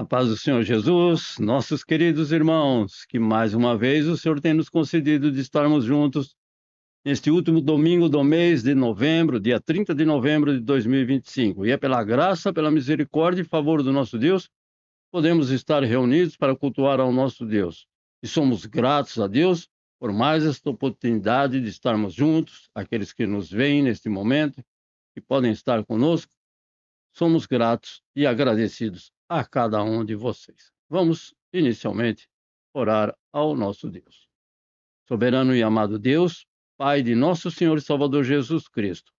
A paz do Senhor Jesus, nossos queridos irmãos, que mais uma vez o Senhor tem nos concedido de estarmos juntos neste último domingo do mês de novembro, dia 30 de novembro de 2025. E é pela graça, pela misericórdia e favor do nosso Deus, podemos estar reunidos para cultuar ao nosso Deus. E somos gratos a Deus por mais esta oportunidade de estarmos juntos, aqueles que nos veem neste momento, que podem estar conosco. Somos gratos e agradecidos a cada um de vocês. Vamos, inicialmente, orar ao nosso Deus. Soberano e amado Deus, Pai de nosso Senhor e Salvador Jesus Cristo,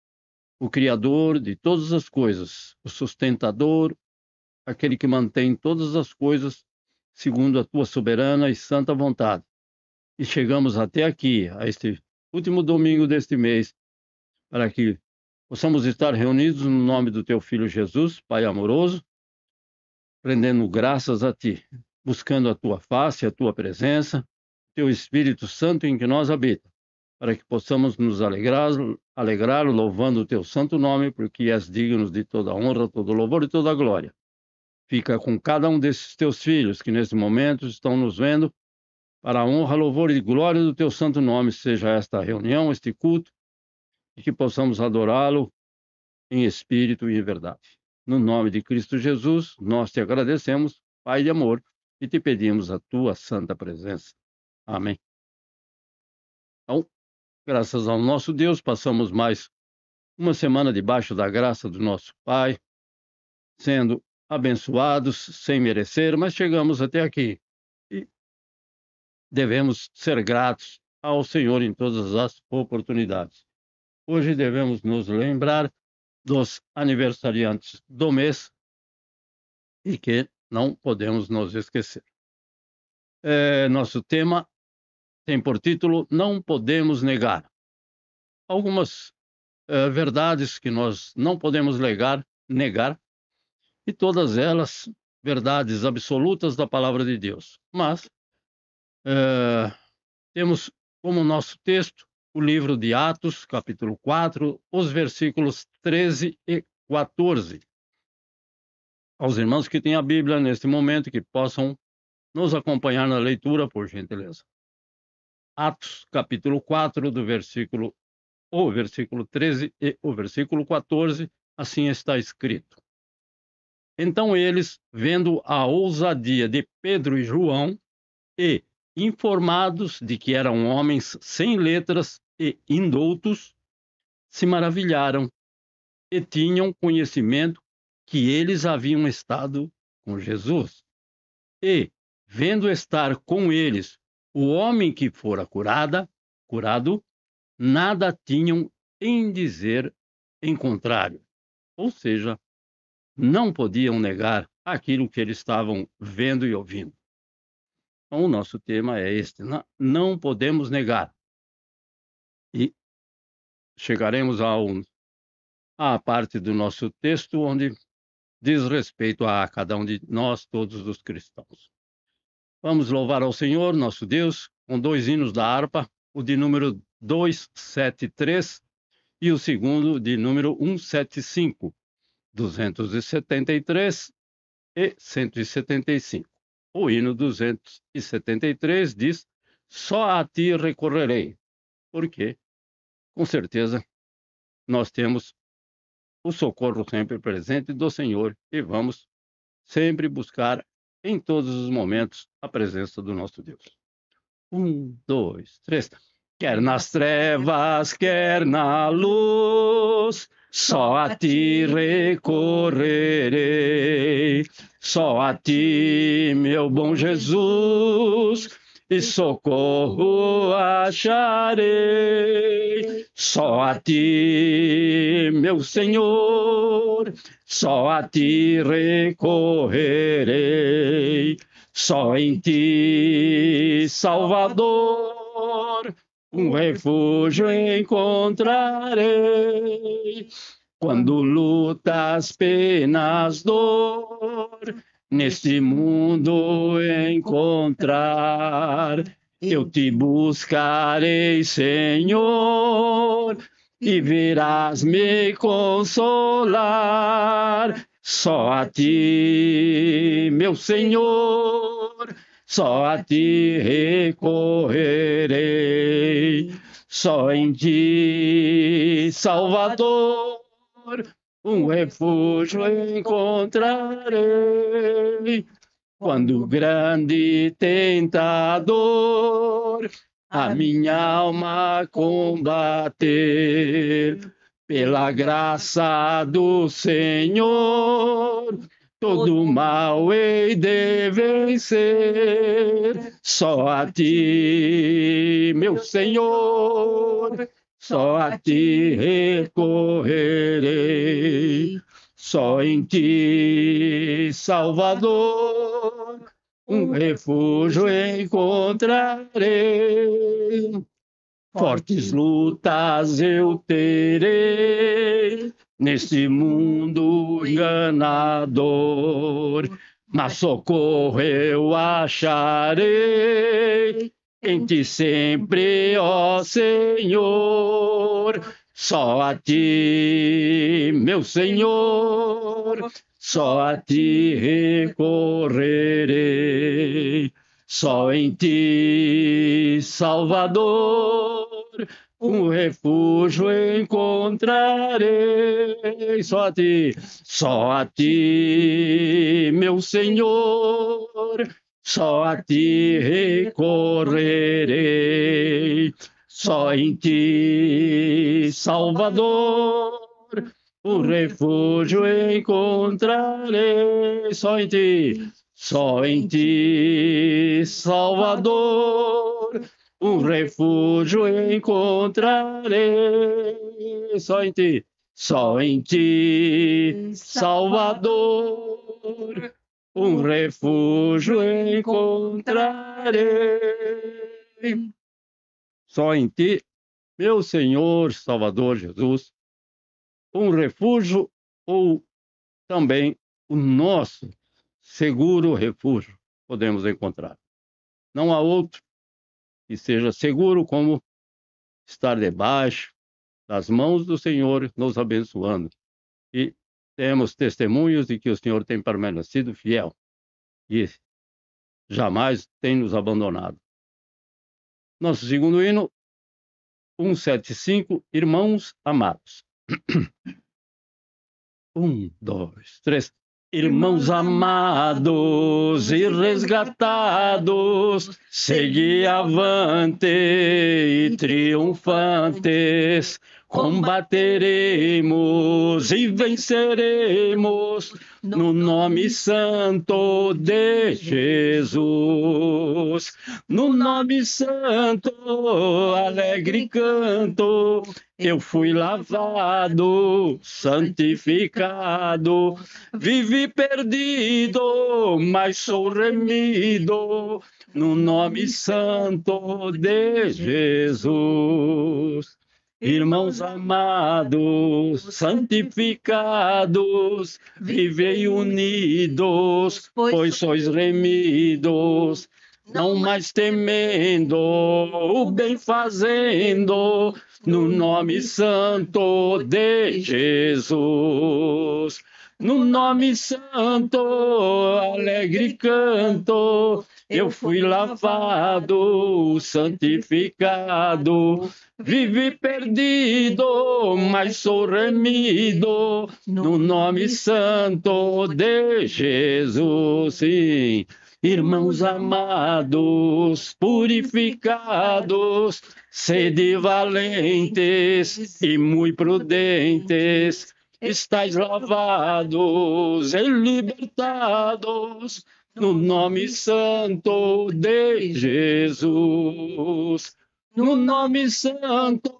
o Criador de todas as coisas, o sustentador, aquele que mantém todas as coisas segundo a tua soberana e santa vontade. E chegamos até aqui, a este último domingo deste mês, para que possamos estar reunidos no nome do teu Filho Jesus, Pai amoroso, rendendo graças a ti, buscando a tua face, a tua presença, teu Espírito Santo em que nós habita, para que possamos nos alegrar louvando o teu santo nome, porque és digno de toda honra, todo louvor e toda glória. Fica com cada um desses teus filhos que nesse momento estão nos vendo, para a honra, louvor e glória do teu santo nome, seja esta reunião, este culto, e que possamos adorá-lo em espírito e em verdade. No nome de Cristo Jesus, nós te agradecemos, Pai de amor, e te pedimos a tua santa presença. Amém. Então, graças ao nosso Deus, passamos mais uma semana debaixo da graça do nosso Pai, sendo abençoados sem merecer, mas chegamos até aqui. E devemos ser gratos ao Senhor em todas as oportunidades. Hoje devemos nos lembrar dos aniversariantes do mês e que não podemos nos esquecer. Nosso tema tem por título Não Podemos Negar. Algumas verdades que nós não podemos negar, e todas elas verdades absolutas da palavra de Deus. Mas temos como nosso texto o livro de Atos, capítulo 4, os versículos 13 e 14. Aos irmãos que têm a Bíblia neste momento, que possam nos acompanhar na leitura, por gentileza. Atos, capítulo 4, o versículo 13 e o versículo 14, assim está escrito. Então eles, vendo a ousadia de Pedro e João, e informados de que eram homens sem letras e indoutos, se maravilharam e tinham conhecimento que eles haviam estado com Jesus. E, vendo estar com eles o homem que fora curado, nada tinham em dizer em contrário. Ou seja, não podiam negar aquilo que eles estavam vendo e ouvindo. Então, o nosso tema é este: não podemos negar. E chegaremos à parte do nosso texto onde diz respeito a cada um de nós, todos os cristãos. Vamos louvar ao Senhor, nosso Deus, com 2 hinos da harpa, o de número 273 e o segundo de número 175, 273 e 175. O hino 273 diz: Só a ti recorrerei, porque, com certeza, nós temos o socorro sempre presente do Senhor e vamos sempre buscar em todos os momentos a presença do nosso Deus. 1, 2, 3. Quer nas trevas, quer na luz, só a ti recorrerei. Só a ti, meu bom Jesus, e socorro acharei. Só a ti, meu Senhor, só a ti recorrerei. Só em ti, Salvador, um refúgio encontrarei. Quando lutas, penas, dor, neste mundo encontrar, eu te buscarei, Senhor, e virás me consolar. Só a ti, meu Senhor, só a ti recorrerei. Só em ti, Salvador, um refúgio encontrarei. Quando o grande tentador a minha alma combater, pela graça do Senhor, todo mal hei de vencer. Só a ti, meu Senhor, só a ti recorrerei. Só em ti, Salvador, um refúgio encontrarei. Fortes lutas eu terei neste mundo enganador, mas socorro eu acharei em ti sempre, ó Senhor. Só a ti, meu Senhor, só a ti recorrerei. Só em ti, Salvador, um refúgio encontrarei. Só a ti, meu Senhor, só a ti recorrerei. Só em ti, Salvador, um refúgio encontrarei. Só em ti, Salvador, um refúgio encontrarei. Só em ti, Salvador, um refúgio encontrarei. Só em ti, meu Senhor, Salvador Jesus, um refúgio ou também o nosso seguro refúgio podemos encontrar. Não há outro que seja seguro como estar debaixo das mãos do Senhor, nos abençoando. E temos testemunhos de que o Senhor tem permanecido fiel e jamais tem nos abandonado. Nosso segundo hino, 175, Irmãos Amados. 1, 2, 3. Irmãos amados e resgatados, segui avante e triunfantes, combateremos e venceremos no nome santo de Jesus. No nome santo, alegre canto, eu fui lavado, santificado, vivi perdido, mas sou remido, no nome santo de Jesus. Irmãos amados, santificados, vivei unidos, pois sois remidos, não mais temendo, o bem fazendo, no nome santo de Jesus. No nome santo, alegre canto, eu fui lavado, santificado, vivi perdido, mas sou remido, no nome santo de Jesus. Sim. Irmãos amados, purificados, sede valentes e muito prudentes, estais lavados e libertados, no nome santo de Jesus. No nome santo,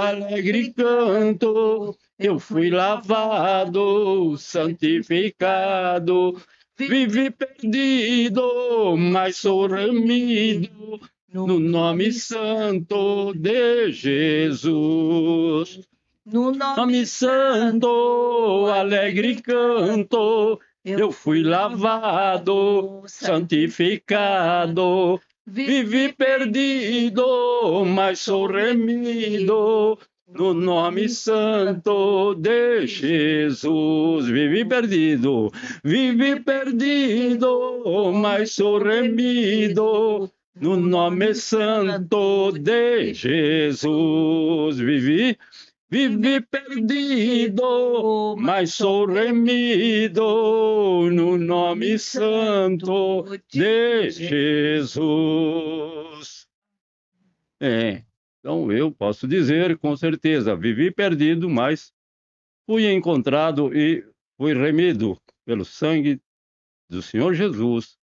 alegre canto, eu fui lavado, santificado, vivi perdido, mas sou remido, no nome santo de Jesus. No nome santo, alegre canto, eu fui lavado, santificado, vivi perdido, mas sou remido, no nome santo de Jesus. Vivi perdido, mas sou remido. No nome santo de Jesus. Vivi perdido, mas sou remido. No nome santo de Jesus. Então eu posso dizer com certeza, vivi perdido, mas fui encontrado e fui remido pelo sangue do Senhor Jesus,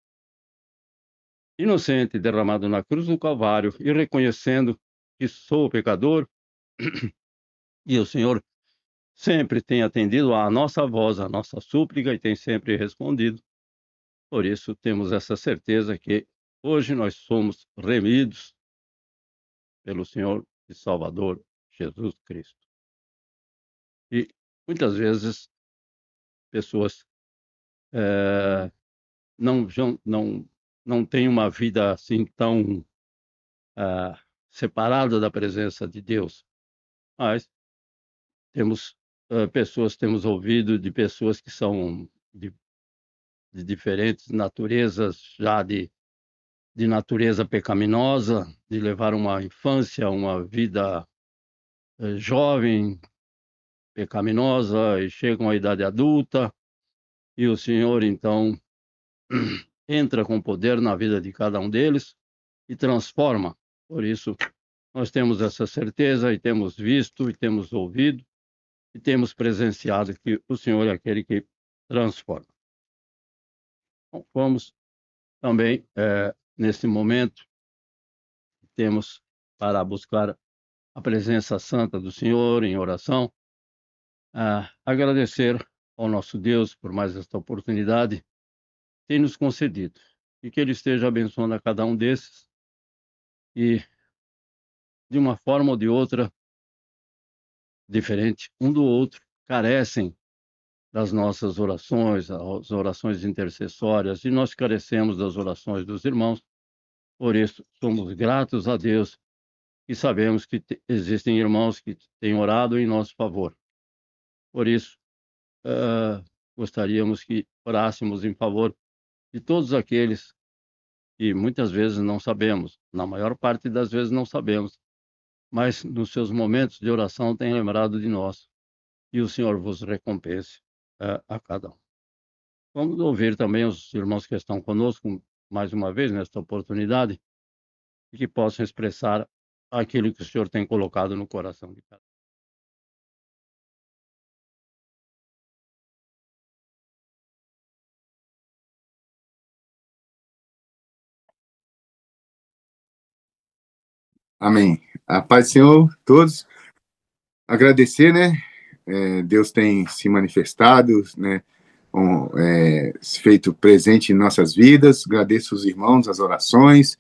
inocente, derramado na cruz do Calvário, e reconhecendo que sou pecador, e o Senhor sempre tem atendido à nossa voz, à nossa súplica, e tem sempre respondido. Por isso temos essa certeza que hoje nós somos remidos pelo Senhor e Salvador Jesus Cristo. E muitas vezes pessoas não têm uma vida assim tão separada da presença de Deus, mas temos ouvido de pessoas que são de diferentes naturezas, já de natureza pecaminosa, de levar uma infância, uma vida jovem, pecaminosa, e chegam à idade adulta, e o Senhor, então, entra com poder na vida de cada um deles e transforma. Por isso, nós temos essa certeza e temos visto e temos ouvido e temos presenciado que o Senhor é aquele que transforma. Bom, vamos também, nesse momento, temos para buscar a presença santa do Senhor em oração, agradecer ao nosso Deus por mais esta oportunidade que tem nos concedido e que Ele esteja abençoando a cada um desses e, de uma forma ou de outra, diferente um do outro, carecem das nossas orações, as orações intercessórias, e nós carecemos das orações dos irmãos. Por isso, somos gratos a Deus e sabemos que existem irmãos que têm orado em nosso favor. Por isso, gostaríamos que orássemos em favor de todos aqueles que muitas vezes não sabemos, na maior parte das vezes não sabemos, mas nos seus momentos de oração têm lembrado de nós, e o Senhor vos recompense a cada um. Vamos ouvir também os irmãos que estão conosco mais uma vez nesta oportunidade e que possam expressar aquilo que o Senhor tem colocado no coração de cada um. Amém. A paz do Senhor, todos. Agradecer, né? Deus tem se manifestado, né? Se feito presente em nossas vidas. Agradeço os irmãos, as orações.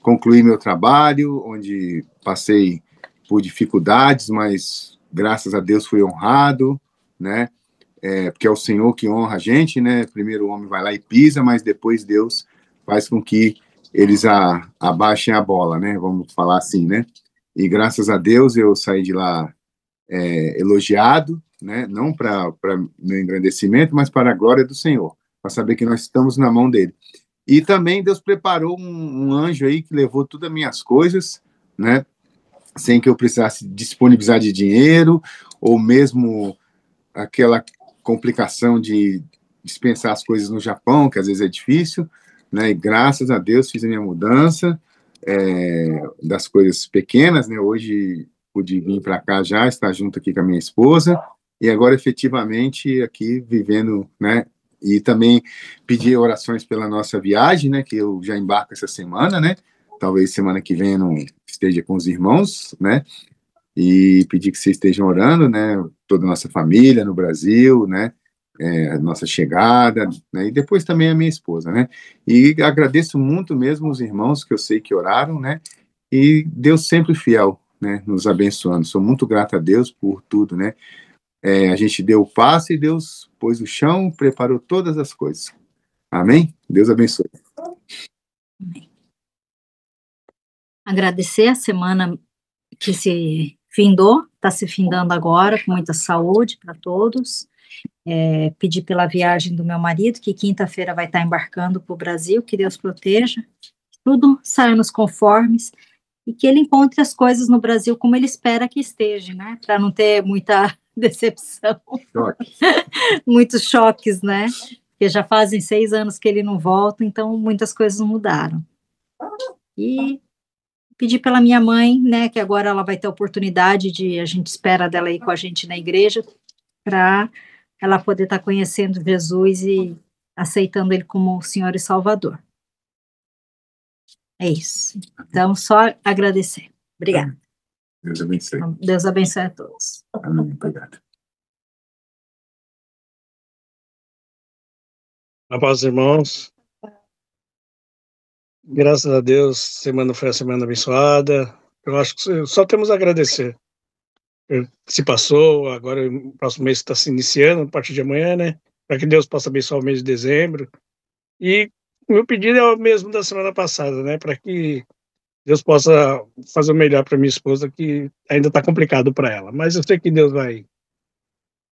Concluí meu trabalho, onde passei por dificuldades, mas graças a Deus fui honrado, né? Porque é o Senhor que honra a gente, né? Primeiro o homem vai lá e pisa, mas depois Deus faz com que eles abaixem a bola, né? Vamos falar assim, né? E graças a Deus eu saí de lá elogiado, né? Não para meu engrandecimento, mas para a glória do Senhor, para saber que nós estamos na mão dele. E também Deus preparou um anjo aí que levou todas as minhas coisas, né? Sem que eu precisasse disponibilizar de dinheiro, ou mesmo aquela complicação de dispensar as coisas no Japão, que às vezes é difícil, né? E graças a Deus fiz a minha mudança das coisas pequenas, né? Hoje pude vir para cá já, estar junto aqui com a minha esposa, e agora efetivamente aqui vivendo, né? E também pedir orações pela nossa viagem, né? Que eu já embarco essa semana, né? Talvez semana que vem eu não esteja com os irmãos, né? E pedir que vocês estejam orando, né? Toda a nossa família no Brasil, né? A nossa chegada, né? E depois também a minha esposa, né? E agradeço muito mesmo os irmãos que eu sei que oraram, né? E Deus sempre fiel, né? Nos abençoando. Sou muito grato a Deus por tudo, né? A gente deu o passo e Deus pôs o chão, preparou todas as coisas. Amém? Deus abençoe. Agradecer a semana que se está se findando agora, com muita saúde para todos. Pedi pela viagem do meu marido, que quinta-feira vai estar embarcando para o Brasil, que Deus proteja, tudo saia nos conformes, e que ele encontre as coisas no Brasil como ele espera que esteja, né, para não ter muita decepção, muitos choques, né, porque já fazem 6 anos que ele não volta, então muitas coisas mudaram. E pedi pela minha mãe, né, que agora ela vai ter a oportunidade a gente espera dela ir com a gente na igreja, para ela poder estar conhecendo Jesus e aceitando ele como o Senhor e Salvador. É isso. Então, só agradecer. Obrigada. Deus abençoe. Deus abençoe a todos. Amém. Obrigado. A paz, irmãos. Graças a Deus, semana foi a semana abençoada. Eu acho que só temos a agradecer. Se passou, agora o próximo mês está se iniciando, a partir de amanhã, né? Para que Deus possa abençoar o mês de dezembro. E o meu pedido é o mesmo da semana passada, né? Para que Deus possa fazer o melhor para minha esposa, que ainda está complicado para ela. Mas eu sei que Deus vai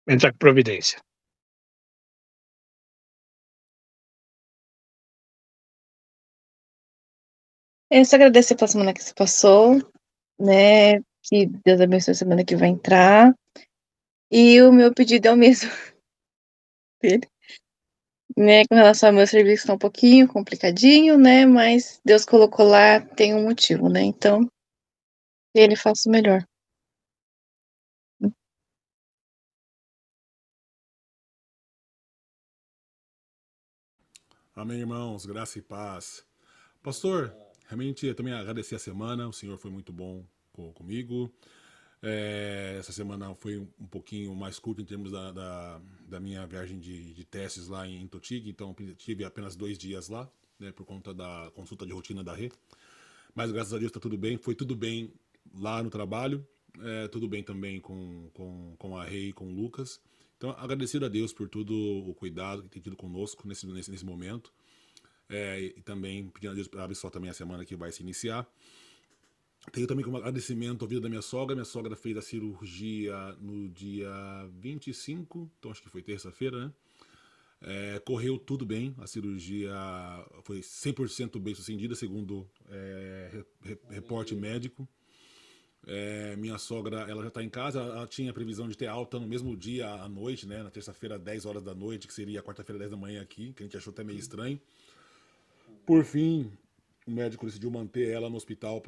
entrar com providência. Eu só agradecer pela semana que se passou, né? Que Deus abençoe a semana que vai entrar. E o meu pedido é o mesmo dele. Né, com relação ao meu serviço, está um pouquinho complicadinho, né? Mas Deus colocou lá, tem um motivo, né? Então, ele faça o melhor. Amém, irmãos, graça e paz. Pastor, realmente eu também agradecer a semana, o Senhor foi muito bom comigo. Essa semana foi um pouquinho mais curta em termos da minha viagem de testes lá em Totig, então tive apenas 2 dias lá, né, por conta da consulta de rotina da Rê. Mas graças a Deus está tudo bem, foi tudo bem lá no trabalho, tudo bem também com a Rê e com o Lucas. Então, agradecido a Deus por todo o cuidado que tem tido conosco nesse momento. E também pedindo a Deus para abençoar também a semana que vai se iniciar. Tenho também como agradecimento a vida da minha sogra. Minha sogra fez a cirurgia no dia 25, então acho que foi terça-feira, né? Correu tudo bem, a cirurgia foi 100% bem sucedida, segundo reporte médico. Minha sogra, ela já está em casa, ela tinha a previsão de ter alta no mesmo dia à noite, né? Na terça-feira, 10 horas da noite, que seria quarta-feira, 10 da manhã aqui, que a gente achou até meio estranho. Por fim, o médico decidiu manter ela no hospital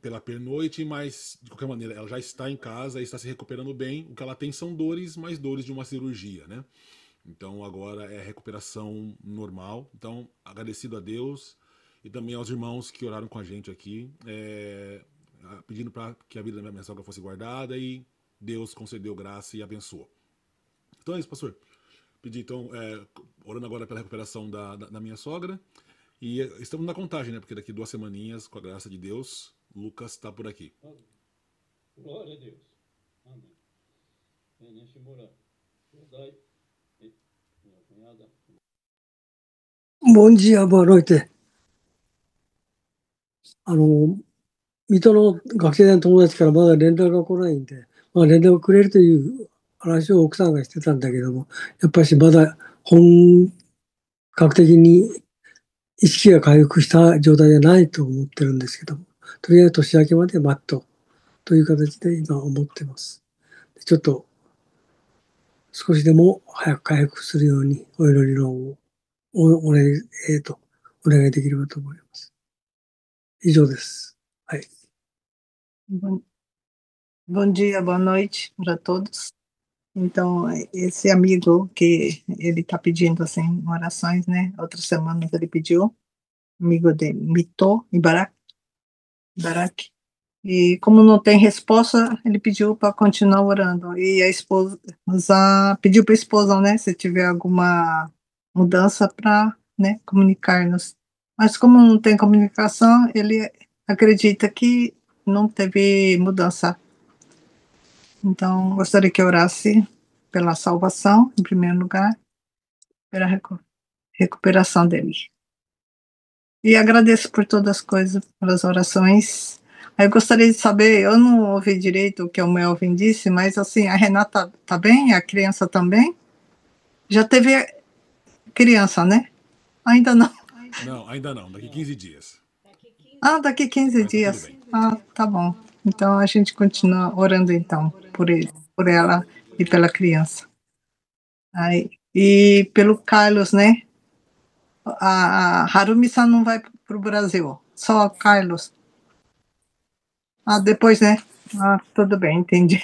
pela pernoite, mas de qualquer maneira, ela já está em casa e está se recuperando bem. O que ela tem são dores, mais dores de uma cirurgia, né? Então agora é recuperação normal. Então, agradecido a Deus e também aos irmãos que oraram com a gente aqui, pedindo para que a vida da minha sogra fosse guardada, e Deus concedeu graça e abençoou. Então é isso, pastor. Pedi então, orando agora pela recuperação da minha sogra, e estamos na contagem, né? Porque daqui 2 semaninhas, com a graça de Deus, Lucas está por aqui. Glória a Deus. Amém. Bom dia, boa noite. 水戸の学生の友達からまだ連絡が来ないんで、連絡をくれるという話を奥さんがしてたんだけども、やっぱしまだ本格的に意識が回復した状態じゃないと思ってるんですけども、とりあえず年明けまで待っという形で今思ってます。ちょっと少しでも早く回復するようにお祈りのお願いできればと思います。以上です。はい。Bom dia, boa noite para todos. Então, esse amigo que ele está pedindo assim orações, né? Outras semanas ele pediu, amigo dele, Mito Ibarak. E como não tem resposta, ele pediu para continuar orando. E a esposa pediu para a esposa, né? Se tiver alguma mudança para, né, comunicar-nos. Mas como não tem comunicação, ele acredita que não teve mudança. Então, gostaria que orasse pela salvação, em primeiro lugar, pela recuperação dele. E agradeço por todas as coisas, pelas orações, Aí eu gostaria de saber, eu não ouvi direito o que o Melvin disse, mas assim, a Renata tá bem? A criança também? Já teve criança, né? Ainda não. Não, ainda não, daqui 15 dias. Ah, daqui 15 Mas tá tudo dias. bem. Ah, tá bom. Então a gente continua orando então por ele, por ela e pela criança. Aí, e pelo Carlos, né? A Harumi-san não vai para o Brasil, só Carlos. Ah, depois, né? Ah, tudo bem, entendi.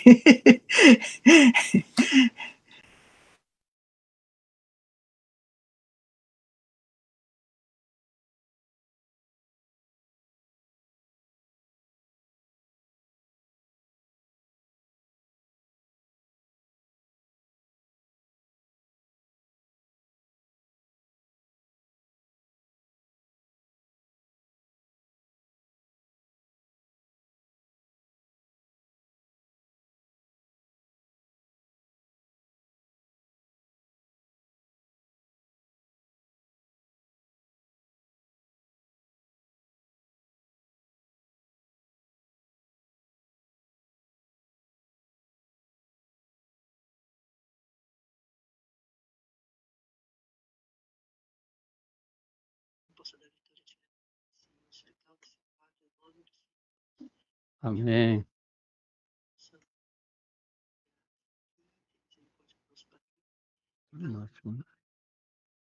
Amém.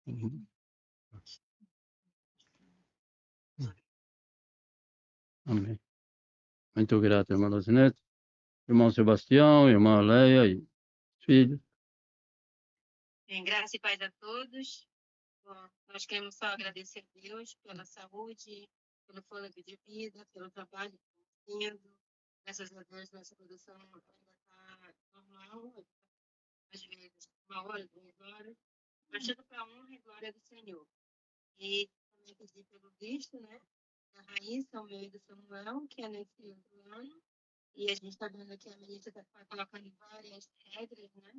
Uhum. Amém. Muito grato, irmã Luzinete, irmão Sebastião, irmã Leia e filhos. Em graça e paz a todos. Bom, nós queremos só agradecer a Deus pela saúde, pelo fôlego de vida, pelo trabalho que estamos tendo. Graças a Deus, nossa produção ainda está normal, às vezes 1 hora, 2 horas, mas tudo para a honra e glória do Senhor. E também pedir pelo visto, né, da Raíssa, o meu e do Samuel, que é nesse outro ano. E a gente está vendo aqui a ministra está colocando várias regras, né?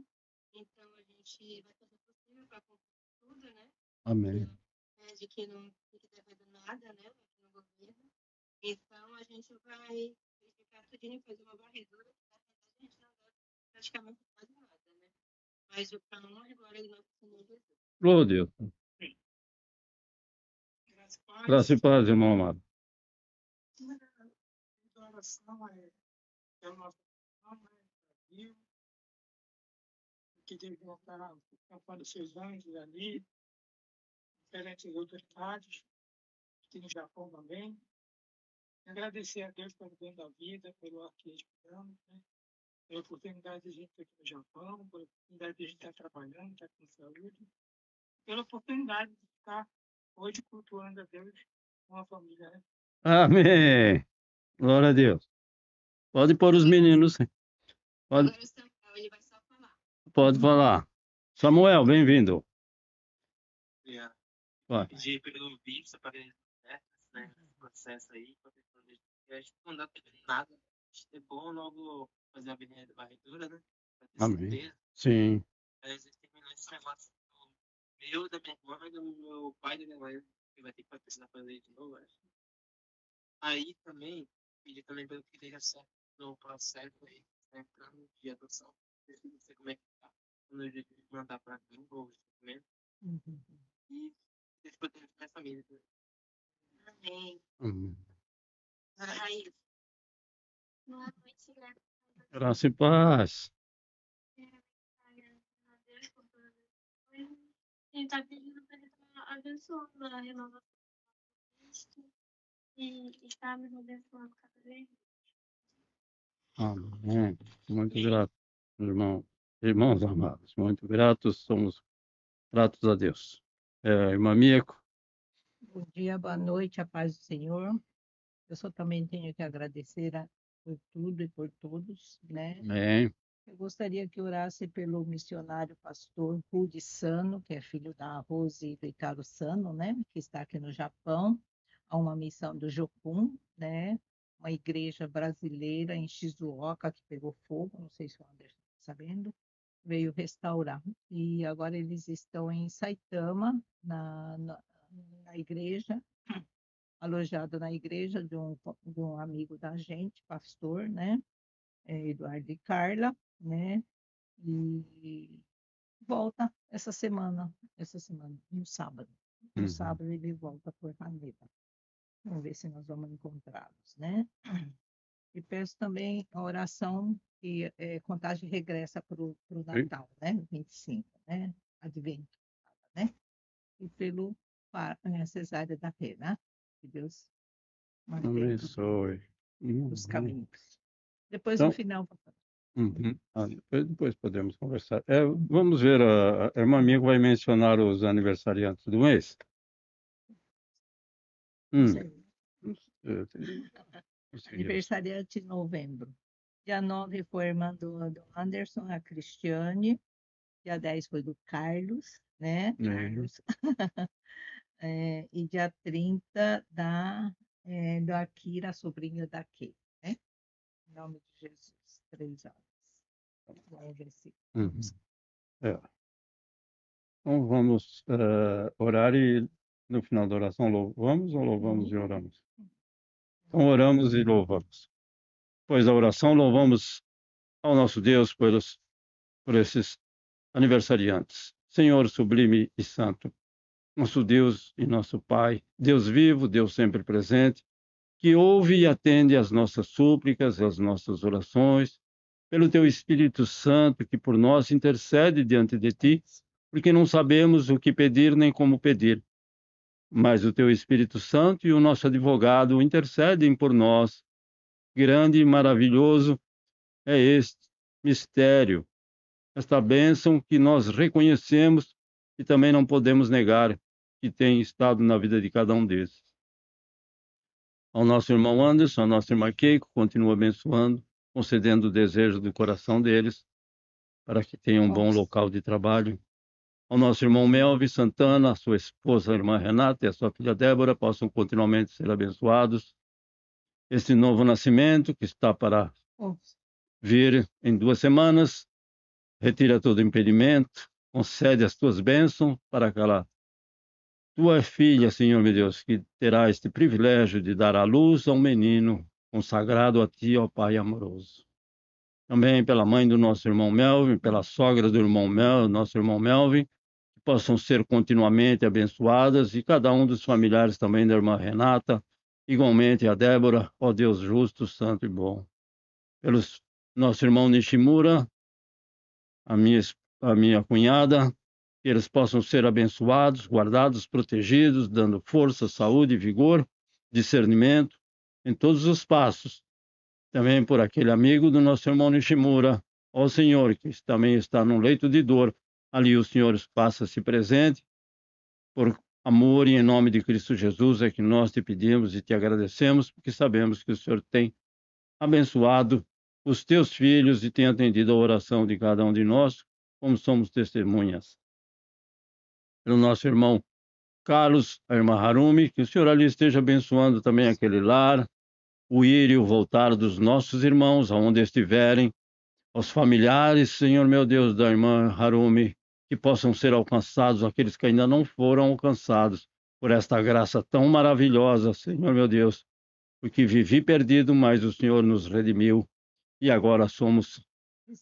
Então a gente vai fazer o possível para cumprir tudo, né? Amém. De que não fique devendo nada, né? Aqui no governo. Então a gente vai verificar tudinho, fazer uma varredura, porque a gente não deve praticamente quase nada, né? Mas o para honra e glória do nosso Senhor Jesus. Glória a Deus. Graça e paz, irmão amado. A oração é o nosso Brasil, que deviam estar campando seus anjos ali, diferentes autoridades, aqui no Japão também. Agradecer a Deus pelo bem da vida, pelo arquidiocesano, né? Pela oportunidade de a gente estar aqui no Japão, pela oportunidade de a gente estar trabalhando, estar com saúde, pela oportunidade de estar hoje cultuando a Deus com a família, né? Amém. Glória a Deus. Pode pôr os meninos. Pode, Agora o Samuel, ele vai só falar. pode falar. Samuel, bem-vindo. Obrigado. Vai. Pedir pelo visto para eles, né, esse processo aí, para a gente não dá nada. É bom logo fazer a varredura, né? Para ter Amém. certeza. Sim. Aí a gente terminar esse negócio do meu, da minha irmã e do meu pai e da minha mãe, que vai ter que precisar fazer de novo, acho. Aí também, pedir também pelo que esteja certo no processo aí, né, entrando de adoção. Não sei como é que tá. Quando eu mandar para mim, ou os documentos. E deixa eu ter minha família. Amém. Amém. Raíssa. Boa noite, graças Graça e paz. a Deus por todas as coisas. Ele está pedindo para ele estar abençoando a renovação do Cristo e estar nos abençoando cada vez. Amém. Muito grato, irmão. Irmãos amados, muito gratos, somos gratos a Deus. Irmã Mieko. Bom dia, boa noite, a paz do Senhor. Eu só também tenho que agradecer por tudo e por todos, né? Amém. Eu gostaria que orasse pelo missionário pastor Rudy Sano, que é filho da Rose e do Icaro Sano, né? Que está aqui no Japão, a uma missão do Jokun, né? Uma igreja brasileira em Shizuoka que pegou fogo, não sei se o Anderson está sabendo, veio restaurar. E agora eles estão em Saitama, na igreja, alojado na igreja de um amigo da gente, pastor, né? Eduardo e Carla, né? E volta essa semana, no sábado. No Uhum. sábado ele volta por Caneda. Vamos ver se nós vamos encontrá-los, né? E peço também a oração que Contagem regressa para o Natal, né? 25, né? Advento, né? E pelo cesárea da Rê, né? Que Deus mantenha Abençoe. os Uhum. caminhos. Depois, no Então, final, uhum. Depois podemos conversar. Vamos ver, a irmã amiga vai mencionar os aniversariantes do mês. não Hum, sei. não sei. Aniversariante de novembro. Dia 9 foi a irmã do Anderson, a Cristiane. Dia 10 foi do Carlos, né? Carlos. E dia 30 do Akira, sobrinho da Kay, né? Em nome de Jesus. 3 horas. Vamos ver se. Uhum. Então vamos orar e no final da oração louvamos ou louvamos e oramos? Então oramos e louvamos. Depois da oração louvamos ao nosso Deus por esses aniversariantes. Senhor sublime e santo, nosso Deus e nosso Pai, Deus vivo, Deus sempre presente, que ouve e atende às nossas súplicas, às nossas orações, pelo teu Espírito Santo que por nós intercede diante de ti, porque não sabemos o que pedir nem como pedir. Mas o teu Espírito Santo e o nosso advogado intercedem por nós. Grande e maravilhoso é este mistério, esta bênção que nós reconhecemos e também não podemos negar que tem estado na vida de cada um desses. Ao nosso irmão Anderson, à nossa irmã Keiko, continua abençoando, concedendo o desejo do coração deles, para que tenham um bom local de trabalho. Ao nosso irmão Melvin Santana, a sua esposa, a irmã Renata e a sua filha Débora possam continuamente ser abençoados. Este novo nascimento que está para vir em 2 semanas, retira todo impedimento, concede as tuas bênçãos para aquela tua filha, Senhor meu Deus, que terá este privilégio de dar à luz a um menino consagrado a ti, ó Pai amoroso. Também pela mãe do nosso irmão Melvin, pela sogra do irmão nosso irmão Melvin, que possam ser continuamente abençoadas, e cada um dos familiares também da irmã Renata, igualmente a Débora, ó Deus justo, santo e bom. Pelos nosso irmão Nishimura, a minha cunhada, que eles possam ser abençoados, guardados, protegidos, dando força, saúde, vigor, discernimento em todos os passos. Também por aquele amigo do nosso irmão Nishimura, ó Senhor, que também está num leito de dor, ali o Senhor faça-se presente, por amor e em nome de Cristo Jesus é que nós te pedimos e te agradecemos, porque sabemos que o Senhor tem abençoado os teus filhos e tem atendido a oração de cada um de nós, como somos testemunhas. Pelo nosso irmão Carlos, a irmã Harumi, que o Senhor ali esteja abençoando também aquele lar, o ir e o voltar dos nossos irmãos, aonde estiverem, aos familiares, Senhor meu Deus, da irmã Harumi, que possam ser alcançados, aqueles que ainda não foram alcançados, por esta graça tão maravilhosa, Senhor meu Deus, porque vivi perdido, mas o Senhor nos redimiu, e agora somos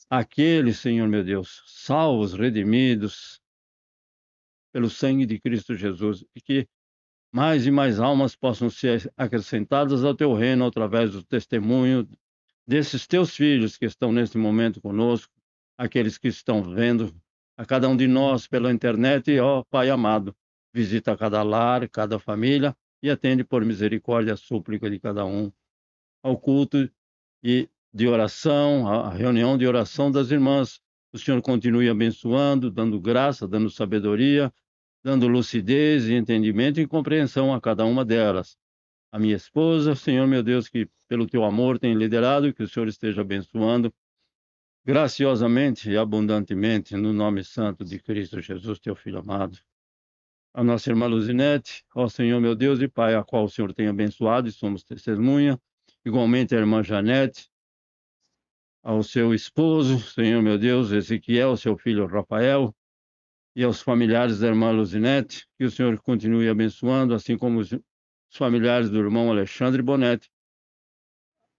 aqueles, Senhor meu Deus, salvos, redimidos pelo sangue de Cristo Jesus, e que mais e mais almas possam ser acrescentadas ao teu reino através do testemunho desses teus filhos que estão neste momento conosco, aqueles que estão vendo a cada um de nós pela internet, e ó Pai amado, visita cada lar, cada família e atende por misericórdia a súplica de cada um. Ao culto e de oração, a reunião de oração das irmãs, o Senhor continue abençoando, dando graça, dando sabedoria, dando lucidez e entendimento e compreensão a cada uma delas. A minha esposa, Senhor meu Deus, que pelo teu amor tem liderado, que o Senhor esteja abençoando graciosamente e abundantemente, no nome santo de Cristo Jesus, teu Filho amado. A nossa irmã Luzinete, ó Senhor meu Deus e Pai, a qual o Senhor tem abençoado e somos testemunha, igualmente a irmã Janete, ao seu esposo, Senhor meu Deus, Ezequiel, seu filho Rafael, e aos familiares da irmã Luzinete, que o Senhor continue abençoando, assim como os familiares do irmão Alexandre Bonetti.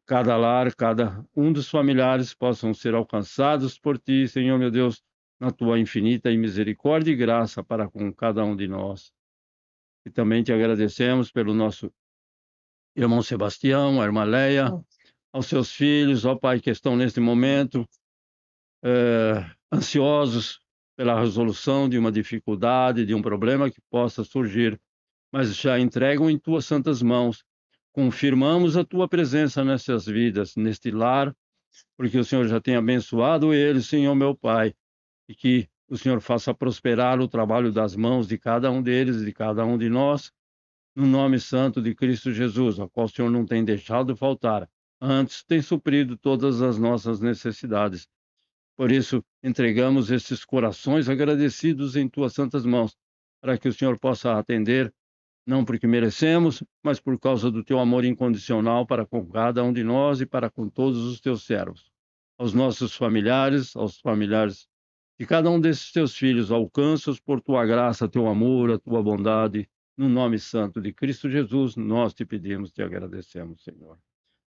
Cada lar, cada um dos familiares possam ser alcançados por ti, Senhor meu Deus, na tua infinita e misericórdia e graça para com cada um de nós. E também te agradecemos pelo nosso irmão Sebastião, a irmã Leia, aos seus filhos, ó Pai, que estão neste momento ansiosos pela resolução de uma dificuldade, de um problema que possa surgir, mas já entregam em tuas santas mãos. Confirmamos a tua presença nessas vidas, neste lar, porque o Senhor já tem abençoado eles, Senhor meu Pai, e que o Senhor faça prosperar o trabalho das mãos de cada um deles e de cada um de nós, no nome santo de Cristo Jesus, ao qual o Senhor não tem deixado faltar, antes tem suprido todas as nossas necessidades. Por isso, entregamos esses corações agradecidos em tuas santas mãos, para que o Senhor possa atender, não porque merecemos, mas por causa do teu amor incondicional para com cada um de nós e para com todos os teus servos. Aos nossos familiares, aos familiares de cada um desses teus filhos, alcança-os por tua graça, teu amor, a tua bondade. No nome santo de Cristo Jesus, nós te pedimos, te agradecemos, Senhor.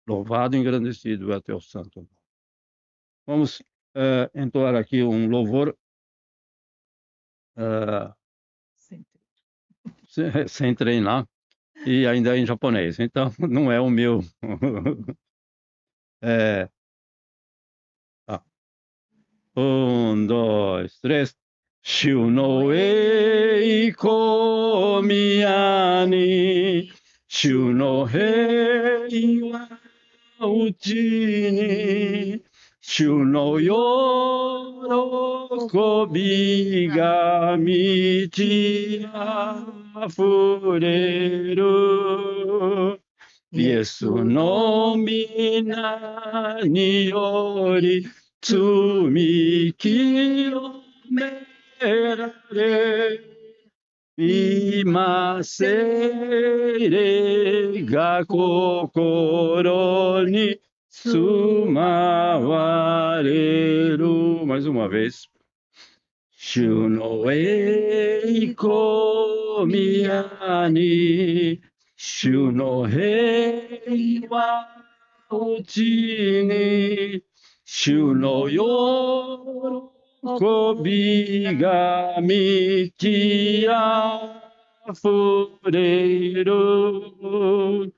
Louvado e engrandecido é o teu santo nome. Vamos entoar aqui um louvor sem treinar, e ainda em japonês, então não é o meu. 2, 3. 主の栄光宮に、主の平和うちに、主の喜びが満ち溢れる。イエスの皆により罪清められ、今聖霊が心に住まわれる。Mais uma vez. 主の栄光宮に、主の平和うちに、主の喜びが満ち溢れる。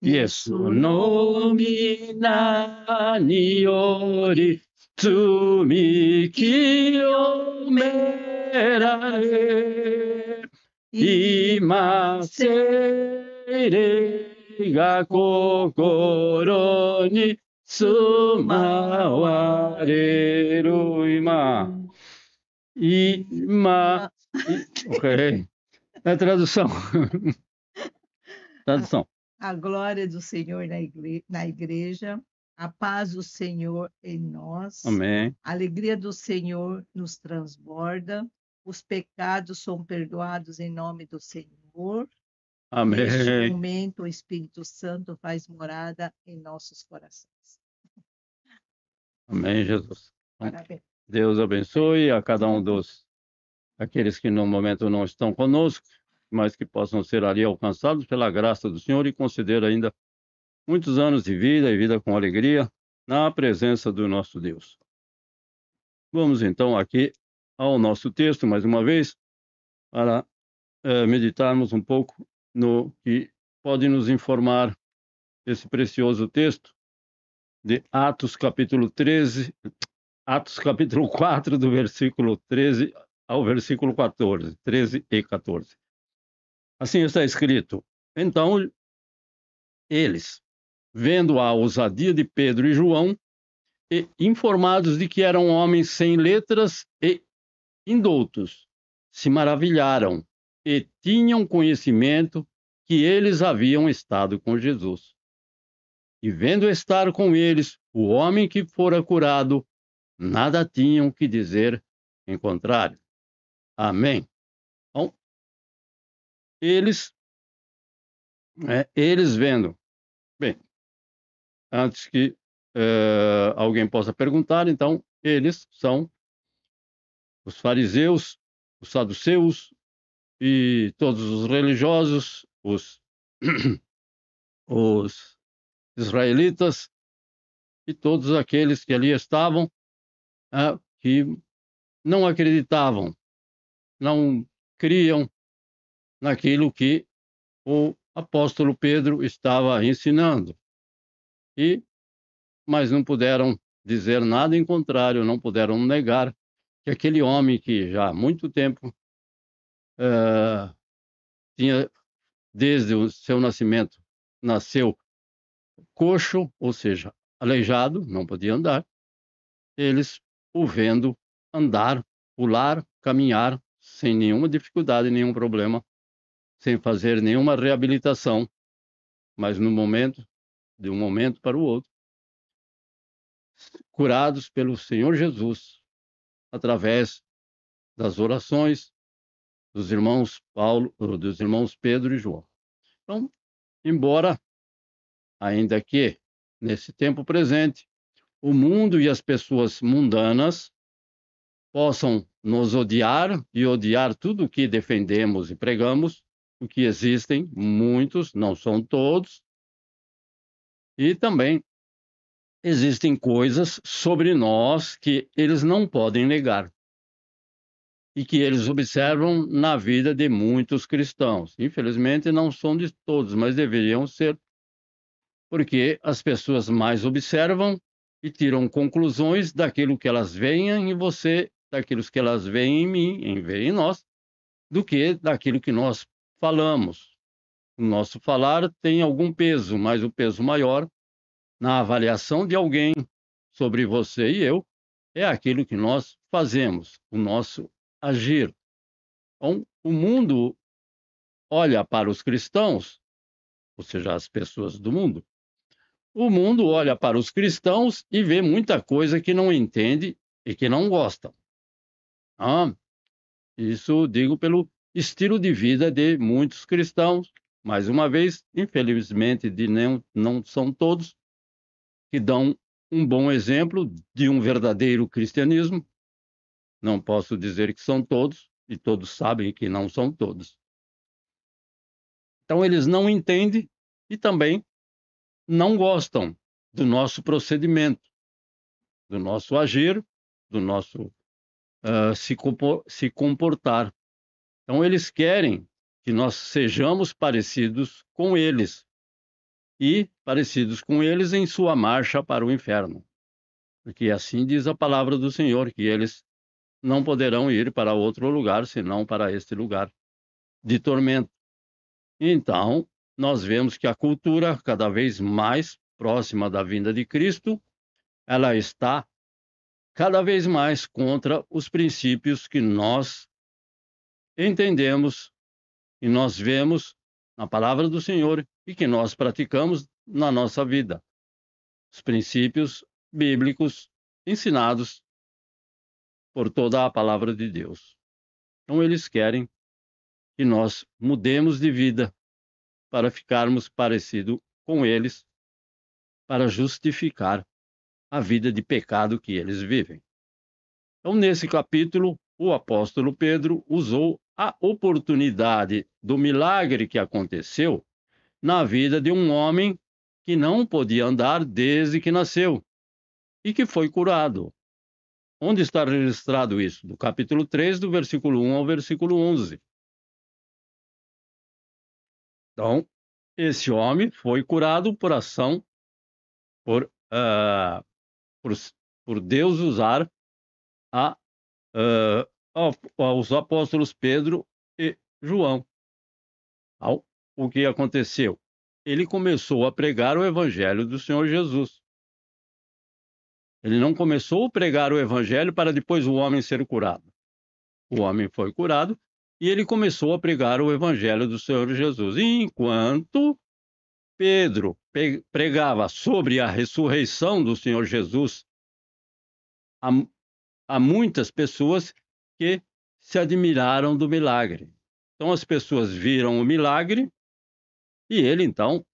イエスの皆により罪清められ、今聖霊が心に住まわれる。Ok. A tradução. Tradução. A glória do Senhor na igreja, a paz do Senhor em nós, Amém. a alegria do Senhor nos transborda, os pecados são perdoados em nome do Senhor. Amém. Neste momento, o Espírito Santo faz morada em nossos corações. Amém, Jesus. Parabéns. Deus abençoe a cada um aqueles que no momento não estão conosco, mas que possam ser ali alcançados pela graça do Senhor e conceder ainda muitos anos de vida e vida com alegria na presença do nosso Deus. Vamos então aqui ao nosso texto, mais uma vez, para meditarmos um pouco no que pode nos informar esse precioso texto de Atos capítulo 4, do versículo 13 ao versículo 14, 13 e 14. Assim está escrito: Então, eles, vendo a ousadia de Pedro e João, e informados de que eram homens sem letras e indoutos, se maravilharam e tinham conhecimento que eles haviam estado com Jesus. E vendo estar com eles o homem que fora curado, nada tinham que dizer em contrário. Amém. Então, eles vendo. Bem, antes que alguém possa perguntar, então, eles são os fariseus, os saduceus e todos os religiosos, os os israelitas e todos aqueles que ali estavam, que não acreditavam, não criam naquilo que o apóstolo Pedro estava ensinando. Mas não puderam dizer nada em contrário, não puderam negar que aquele homem que já há muito tempo tinha, desde o seu nascimento, nasceu coxo, ou seja, aleijado, não podia andar, eles o vendo andar, pular, caminhar, sem nenhuma dificuldade, nenhum problema, sem fazer nenhuma reabilitação, mas de um momento para o outro, curados pelo Senhor Jesus, através das orações dos irmãos Pedro e João. Então, embora, ainda que nesse tempo presente, o mundo e as pessoas mundanas possam nos odiar e odiar tudo o que defendemos e pregamos, o que existem muitos, não são todos, e também existem coisas sobre nós que eles não podem negar e que eles observam na vida de muitos cristãos. Infelizmente, não são de todos, mas deveriam ser, porque as pessoas mais observam e tiram conclusões daquilo que elas veem em você, daquilo que elas veem em mim, veem em nós, do que daquilo que nós falamos. O nosso falar tem algum peso, mas o peso maior na avaliação de alguém sobre você e eu é aquilo que nós fazemos, o nosso agir. Então, o mundo olha para os cristãos, ou seja, as pessoas do mundo. O mundo olha para os cristãos e vê muita coisa que não entende e que não gosta. Isso digo pelo estilo de vida de muitos cristãos. Mais uma vez, infelizmente, não são todos que dão um bom exemplo de um verdadeiro cristianismo. Não posso dizer que são todos, e todos sabem que não são todos. Então, eles não entendem e também não gostam do nosso procedimento, do nosso agir, do nosso se comportar. Então, eles querem que nós sejamos parecidos com eles e parecidos com eles em sua marcha para o inferno. Porque assim diz a palavra do Senhor, que eles não poderão ir para outro lugar, senão para este lugar de tormento. Então, nós vemos que a cultura, cada vez mais próxima da vinda de Cristo, ela está cada vez mais contra os princípios que nós entendemos e nós vemos na palavra do Senhor e que nós praticamos na nossa vida. Os princípios bíblicos ensinados por toda a palavra de Deus. Então, eles querem que nós mudemos de vida para ficarmos parecidos com eles, para justificar a vida de pecado que eles vivem. Então, nesse capítulo, o apóstolo Pedro usou a oportunidade do milagre que aconteceu na vida de um homem que não podia andar desde que nasceu e que foi curado. Onde está registrado isso? Do capítulo 3, do versículo 1 ao versículo 11. Então, esse homem foi curado por ação, por Deus usar os apóstolos Pedro e João. Então, o que aconteceu? Ele começou a pregar o evangelho do Senhor Jesus. Ele não começou a pregar o evangelho para depois o homem ser curado. O homem foi curado e ele começou a pregar o evangelho do Senhor Jesus. E enquanto Pedro pregava sobre a ressurreição do Senhor Jesus, há muitas pessoas que se admiraram do milagre. Então as pessoas viram o milagre e ele então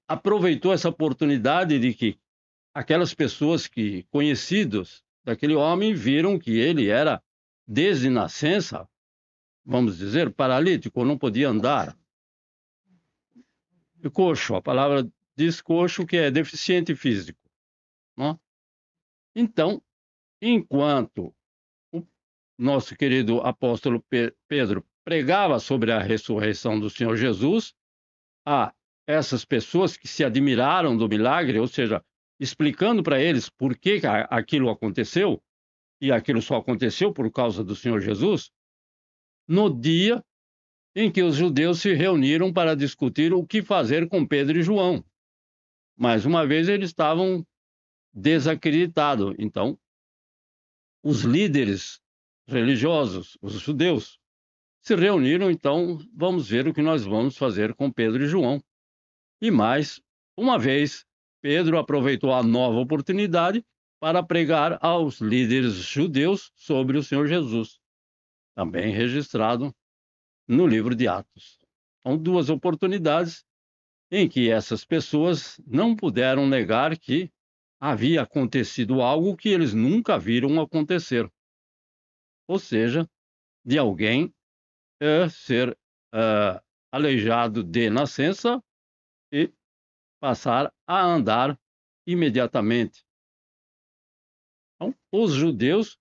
aproveitou essa oportunidade de que aquelas pessoas conhecidos daquele homem viram que ele era, desde nascença, vamos dizer, paralítico, não podia andar. coxo, a palavra diz coxo, que é deficiente físico, não? Então, enquanto o nosso querido apóstolo Pedro pregava sobre a ressurreição do Senhor Jesus, a essas pessoas que se admiraram do milagre, ou seja, explicando para eles por que aquilo aconteceu, e aquilo só aconteceu por causa do Senhor Jesus, no dia em que os judeus se reuniram para discutir o que fazer com Pedro e João. Mais uma vez, eles estavam desacreditados. Então, os líderes religiosos, os judeus, se reuniram. Então, vamos ver o que nós vamos fazer com Pedro e João. E mais uma vez, Pedro aproveitou a nova oportunidade para pregar aos líderes judeus sobre o Senhor Jesus, também registrado no livro de Atos. São duas oportunidades em que essas pessoas não puderam negar que havia acontecido algo que eles nunca viram acontecer. Ou seja, de alguém ser aleijado de nascença e passar a andar imediatamente. Então, os judeus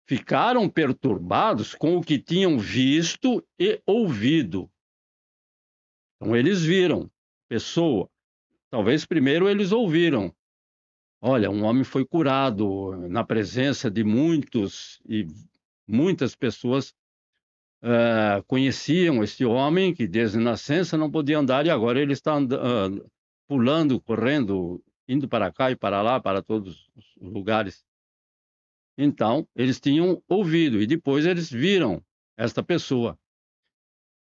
ficaram perturbados com o que tinham visto e ouvido. Então, eles viram pessoa. Talvez primeiro eles ouviram. Olha, um homem foi curado na presença de muitos, e muitas pessoas conheciam este homem que desde nascença não podia andar, e agora ele está pulando, correndo, indo para cá e para lá, para todos os lugares. Então, eles tinham ouvido, e depois eles viram esta pessoa.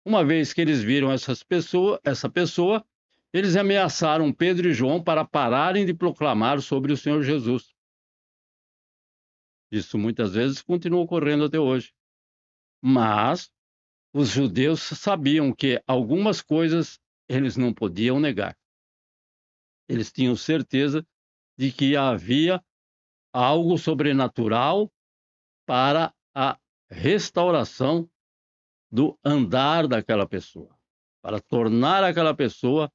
Uma vez que eles viram essa pessoa, eles ameaçaram Pedro e João para pararem de proclamar sobre o Senhor Jesus. Isso muitas vezes continua ocorrendo até hoje. Mas os judeus sabiam que algumas coisas eles não podiam negar. Eles tinham certeza de que havia algo sobrenatural para a restauração do andar daquela pessoa, para tornar aquela pessoa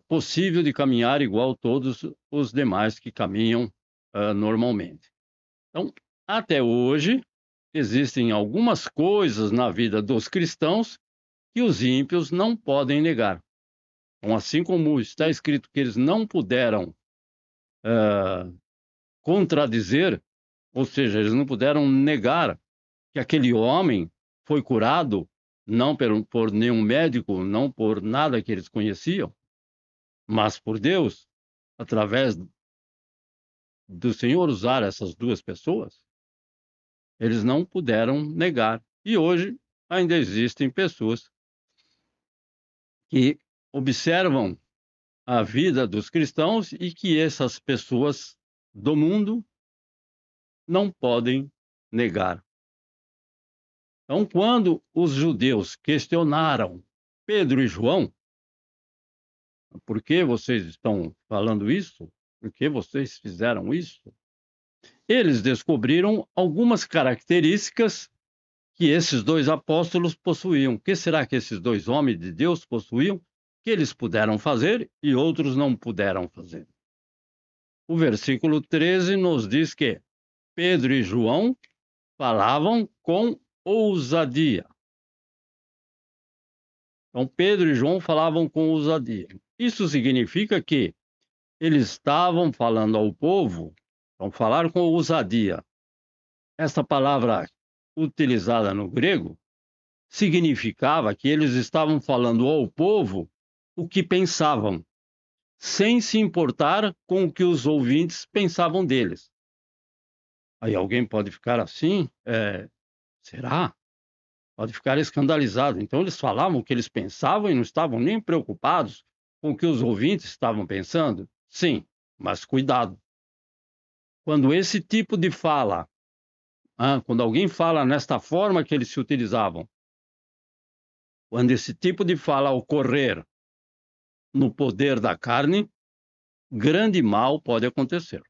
possível de caminhar igual todos os demais que caminham normalmente. Então, até hoje, existem algumas coisas na vida dos cristãos que os ímpios não podem negar. Então, assim como está escrito que eles não puderam contradizer, ou seja, eles não puderam negar que aquele homem foi curado, não por nenhum médico, não por nada que eles conheciam, mas por Deus, através do Senhor usar essas duas pessoas, eles não puderam negar. E hoje ainda existem pessoas que observam a vida dos cristãos e que essas pessoas do mundo não podem negar. Então, quando os judeus questionaram Pedro e João, por que vocês estão falando isso? Por que vocês fizeram isso? Eles descobriram algumas características que esses dois apóstolos possuíam. O que será que esses dois homens de Deus possuíam que eles puderam fazer e outros não puderam fazer? O versículo 13 nos diz que Pedro e João falavam com ousadia. Então, Pedro e João falavam com ousadia. Isso significa que eles estavam falando ao povo, então falar com ousadia. Essa palavra utilizada no grego significava que eles estavam falando ao povo o que pensavam, sem se importar com o que os ouvintes pensavam deles. Aí alguém pode ficar assim, será? Pode ficar escandalizado. Então eles falavam o que eles pensavam e não estavam nem preocupados com o que os ouvintes estavam pensando? Sim, mas cuidado. Quando esse tipo de fala, quando alguém fala nesta forma que eles se utilizavam, quando esse tipo de fala ocorrer no poder da carne, grande mal pode acontecer.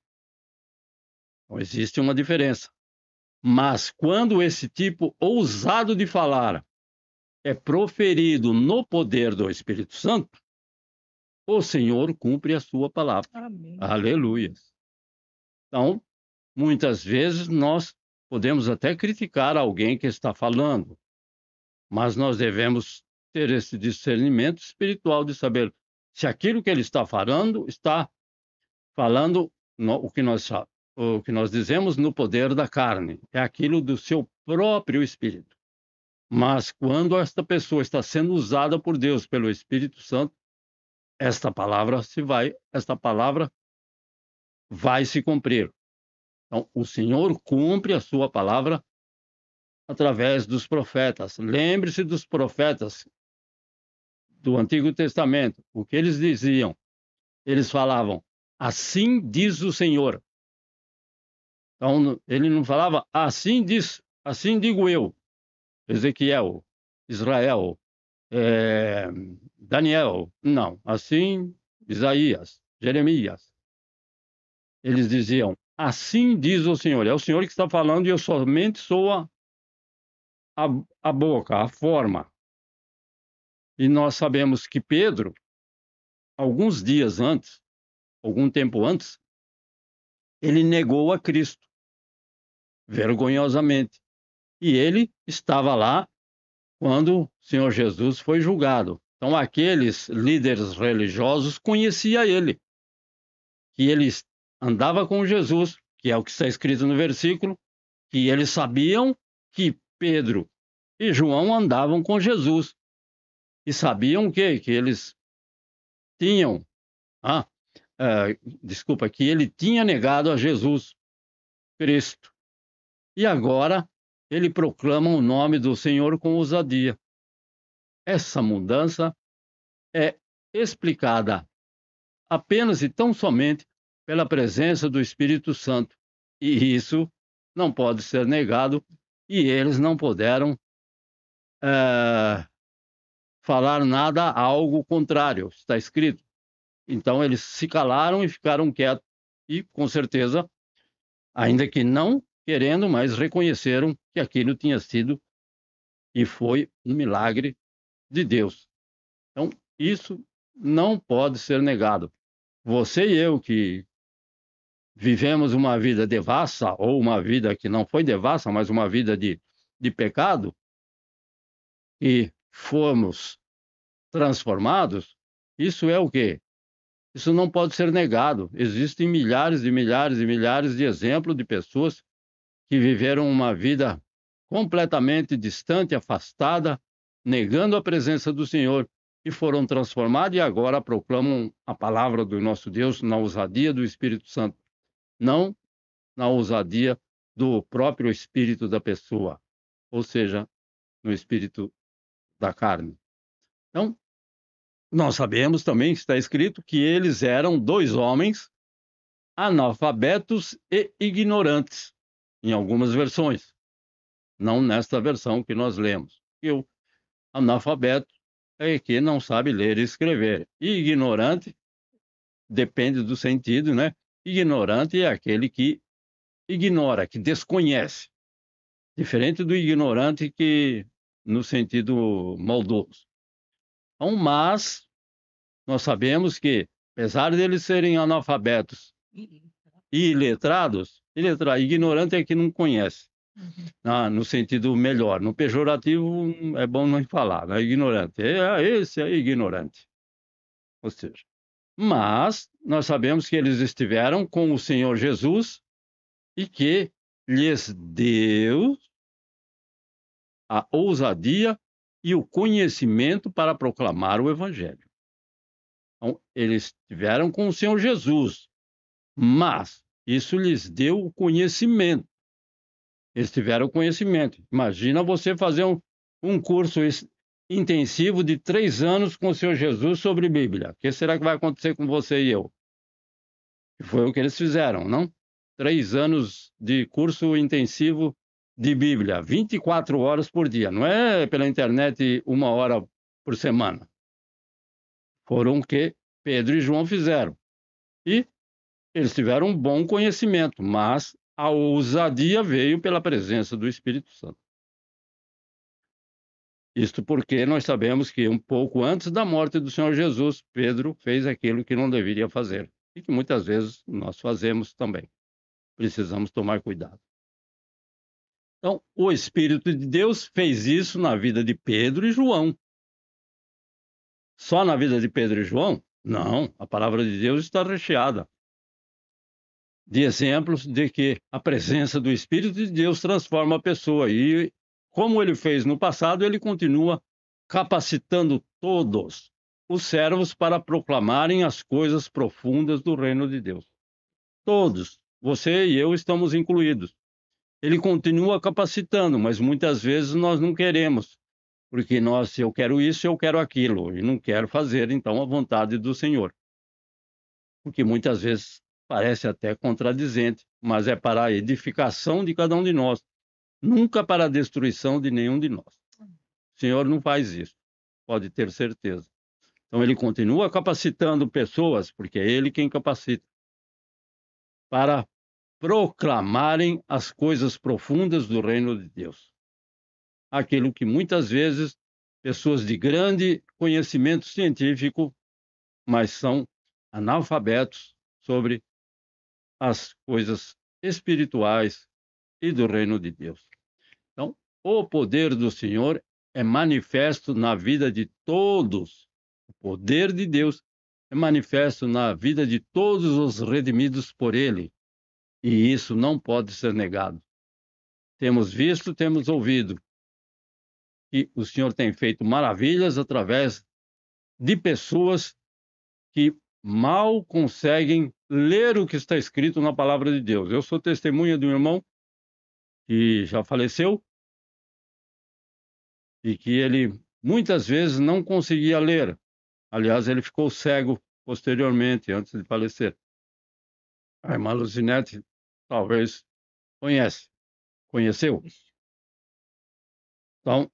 Então existe uma diferença. Mas quando esse tipo ousado de falar é proferido no poder do Espírito Santo, o Senhor cumpre a sua palavra. Amém. Aleluia. Então, muitas vezes nós podemos até criticar alguém que está falando, mas nós devemos ter esse discernimento espiritual de saber se aquilo que ele está falando o que nós dizemos no poder da carne, é aquilo do seu próprio espírito. Mas quando esta pessoa está sendo usada por Deus, pelo Espírito Santo, esta palavra vai se cumprir. Então, o Senhor cumpre a sua palavra através dos profetas. Lembre-se dos profetas do Antigo Testamento. O que eles diziam? Eles falavam, assim diz o Senhor. Então, ele não falava, assim diz, assim digo eu. Ezequiel, Israel, Daniel. Não, assim Isaías, Jeremias. Eles diziam, assim diz o Senhor. É o Senhor que está falando e eu somente sou a boca, a forma. E nós sabemos que Pedro, alguns dias antes, algum tempo antes, ele negou a Cristo, vergonhosamente. E ele estava lá quando o Senhor Jesus foi julgado. Então, aqueles líderes religiosos conheciam ele, que ele andava com Jesus, que é o que está escrito no versículo, que eles sabiam que Pedro e João andavam com Jesus. E sabiam que eles tinham, que ele tinha negado a Jesus Cristo. E agora ele proclama o nome do Senhor com ousadia. Essa mudança é explicada apenas e tão somente pela presença do Espírito Santo. E isso não pode ser negado, e eles não puderam falar nada, algo contrário, está escrito. Então eles se calaram e ficaram quietos, e com certeza, ainda que não querendo, mas reconheceram que aquilo tinha sido e foi um milagre de Deus. Então, isso não pode ser negado. Você e eu que vivemos uma vida devassa, ou uma vida que não foi devassa, mas uma vida de pecado, e fomos transformados, isso é o quê? Isso não pode ser negado. Existem milhares e milhares e milhares de exemplos de pessoas que viveram uma vida completamente distante, afastada, negando a presença do Senhor, e foram transformados e agora proclamam a palavra do nosso Deus na ousadia do Espírito Santo, não na ousadia do próprio espírito da pessoa, ou seja, no espírito da carne. Então, nós sabemos também que está escrito que eles eram 2 homens analfabetos e ignorantes, em algumas versões, não nesta versão que nós lemos. E o analfabeto é que não sabe ler e escrever. E ignorante, depende do sentido, né? Ignorante é aquele que ignora, que desconhece. Diferente do ignorante que no sentido maldoso. Então, mas nós sabemos que, apesar de eles serem analfabetos e iletrados, ignorante é que não conhece, no sentido melhor. No pejorativo é bom não falar, né? Ignorante. Esse é ignorante. Ou seja, mas nós sabemos que eles estiveram com o Senhor Jesus e que lhes deu a ousadia e o conhecimento para proclamar o Evangelho. Então, eles estiveram com o Senhor Jesus, mas isso lhes deu o conhecimento. Eles tiveram conhecimento. Imagina você fazer um curso intensivo de 3 anos com o Senhor Jesus sobre Bíblia. O que será que vai acontecer com você e eu? Foi o que eles fizeram, não? 3 anos de curso intensivo de Bíblia, 24 horas por dia. Não é pela internet 1 hora por semana. Foram o que Pedro e João fizeram. E eles tiveram um bom conhecimento, mas a ousadia veio pela presença do Espírito Santo. Isto porque nós sabemos que um pouco antes da morte do Senhor Jesus, Pedro fez aquilo que não deveria fazer e que muitas vezes nós fazemos também. Precisamos tomar cuidado. Então, o Espírito de Deus fez isso na vida de Pedro e João. Só na vida de Pedro e João? Não, a palavra de Deus está recheada de exemplos de que a presença do Espírito de Deus transforma a pessoa. E, como ele fez no passado, ele continua capacitando todos os servos para proclamarem as coisas profundas do reino de Deus. Todos, você e eu estamos incluídos. Ele continua capacitando, mas muitas vezes nós não queremos, porque nós, eu quero isso, eu quero aquilo, e não quero fazer, então, a vontade do Senhor. Porque muitas vezes parece até contradizente, mas é para a edificação de cada um de nós, nunca para a destruição de nenhum de nós. O Senhor não faz isso, pode ter certeza. Então, ele continua capacitando pessoas, porque é ele quem capacita, para proclamarem as coisas profundas do reino de Deus. Aquilo que muitas vezes pessoas de grande conhecimento científico, mas são analfabetos sobre as coisas espirituais e do reino de Deus. Então, o poder do Senhor é manifesto na vida de todos. O poder de Deus é manifesto na vida de todos os redimidos por Ele. E isso não pode ser negado. Temos visto, temos ouvido que o Senhor tem feito maravilhas através de pessoas que mal conseguem ler o que está escrito na palavra de Deus. Eu sou testemunha de um irmão que já faleceu e que ele muitas vezes não conseguia ler. Aliás, ele ficou cego posteriormente, antes de falecer. A irmã Luzinete talvez conheceu. Então,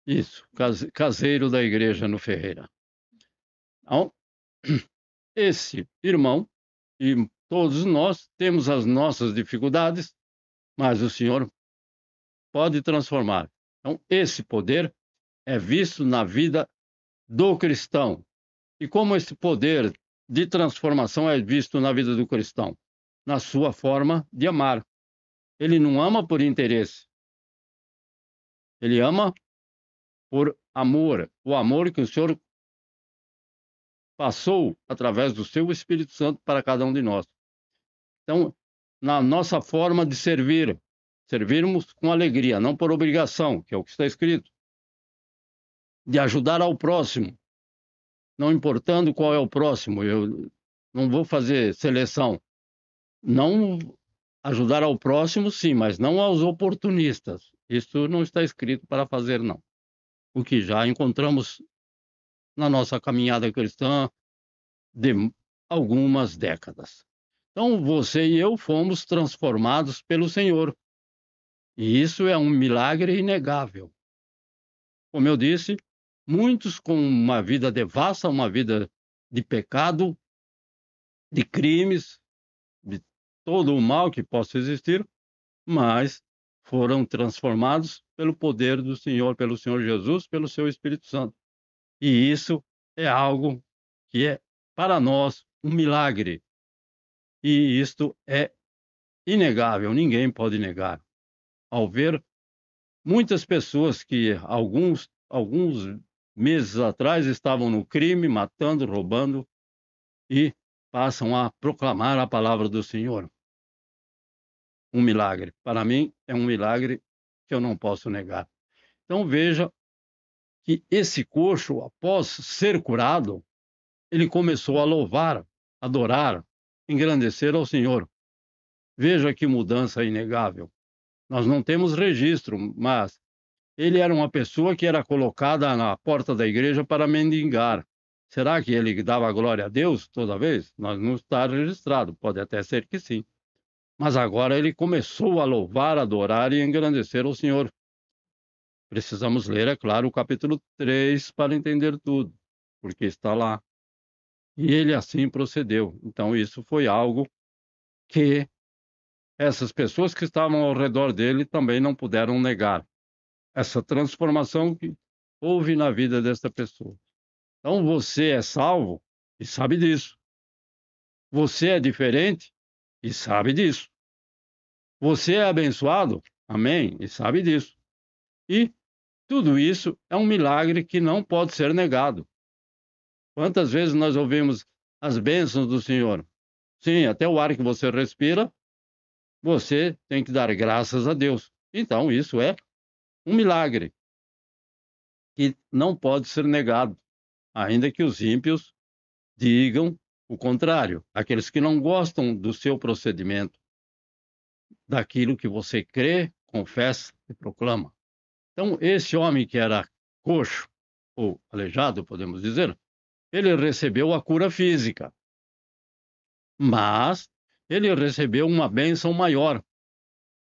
isso, caseiro da igreja no Ferreira. Então, esse irmão e todos nós temos as nossas dificuldades, mas o Senhor pode transformar. Então, esse poder é visto na vida do cristão. E como esse poder de transformação é visto na vida do cristão? Na sua forma de amar. Ele não ama por interesse. Ele ama por amor. O amor que o Senhor passou através do seu Espírito Santo para cada um de nós. Então, na nossa forma de servirmos com alegria, não por obrigação, que é o que está escrito, de ajudar ao próximo, não importando qual é o próximo, eu não vou fazer seleção. Não ajudar ao próximo, sim, mas não aos oportunistas. Isso não está escrito para fazer, não. O que já encontramos na nossa caminhada cristã de algumas décadas. Então, você e eu fomos transformados pelo Senhor. E isso é um milagre inegável. Como eu disse, muitos com uma vida devassa, uma vida de pecado, de crimes, de todo o mal que possa existir, mas foram transformados pelo poder do Senhor, pelo Senhor Jesus, pelo seu Espírito Santo. E isso é algo que é, para nós, um milagre. E isto é inegável, ninguém pode negar. Ao ver muitas pessoas que alguns meses atrás estavam no crime, matando, roubando, e passam a proclamar a palavra do Senhor. Um milagre. Para mim, é um milagre que eu não posso negar. Então, veja que esse coxo, após ser curado, ele começou a louvar, adorar, engrandecer ao Senhor. Veja que mudança inegável. Nós não temos registro, mas ele era uma pessoa que era colocada na porta da igreja para mendigar. Será que ele dava glória a Deus toda vez? Nós não está registrado, pode até ser que sim. Mas agora ele começou a louvar, adorar e engrandecer ao Senhor. Precisamos ler, é claro, o capítulo 3 para entender tudo, porque está lá. E ele assim procedeu. Então, isso foi algo que essas pessoas que estavam ao redor dele também não puderam negar. essa transformação que houve na vida desta pessoa. Então, você é salvo e sabe disso. Você é diferente e sabe disso. Você é abençoado, amém, e sabe disso. E tudo isso é um milagre que não pode ser negado. Quantas vezes nós ouvimos as bênçãos do Senhor? Sim, até o ar que você respira, você tem que dar graças a Deus. Então, isso é um milagre que não pode ser negado, ainda que os ímpios digam o contrário. Aqueles que não gostam do seu procedimento, daquilo que você crê, confessa e proclama. Então, esse homem que era coxo, ou aleijado, podemos dizer, ele recebeu a cura física, mas ele recebeu uma bênção maior,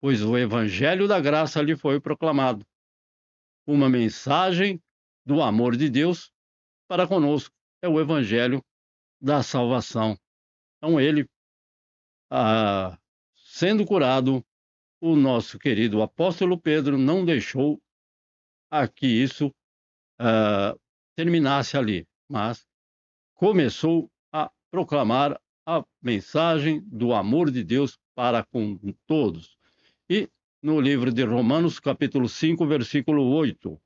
pois o evangelho da graça lhe foi proclamado, uma mensagem do amor de Deus para conosco, é o evangelho da salvação. Então ele, sendo curado, o nosso querido apóstolo Pedro não deixou a que isso terminasse ali, mas começou a proclamar a mensagem do amor de Deus para com todos. E no livro de Romanos, capítulo 5, versículo 8,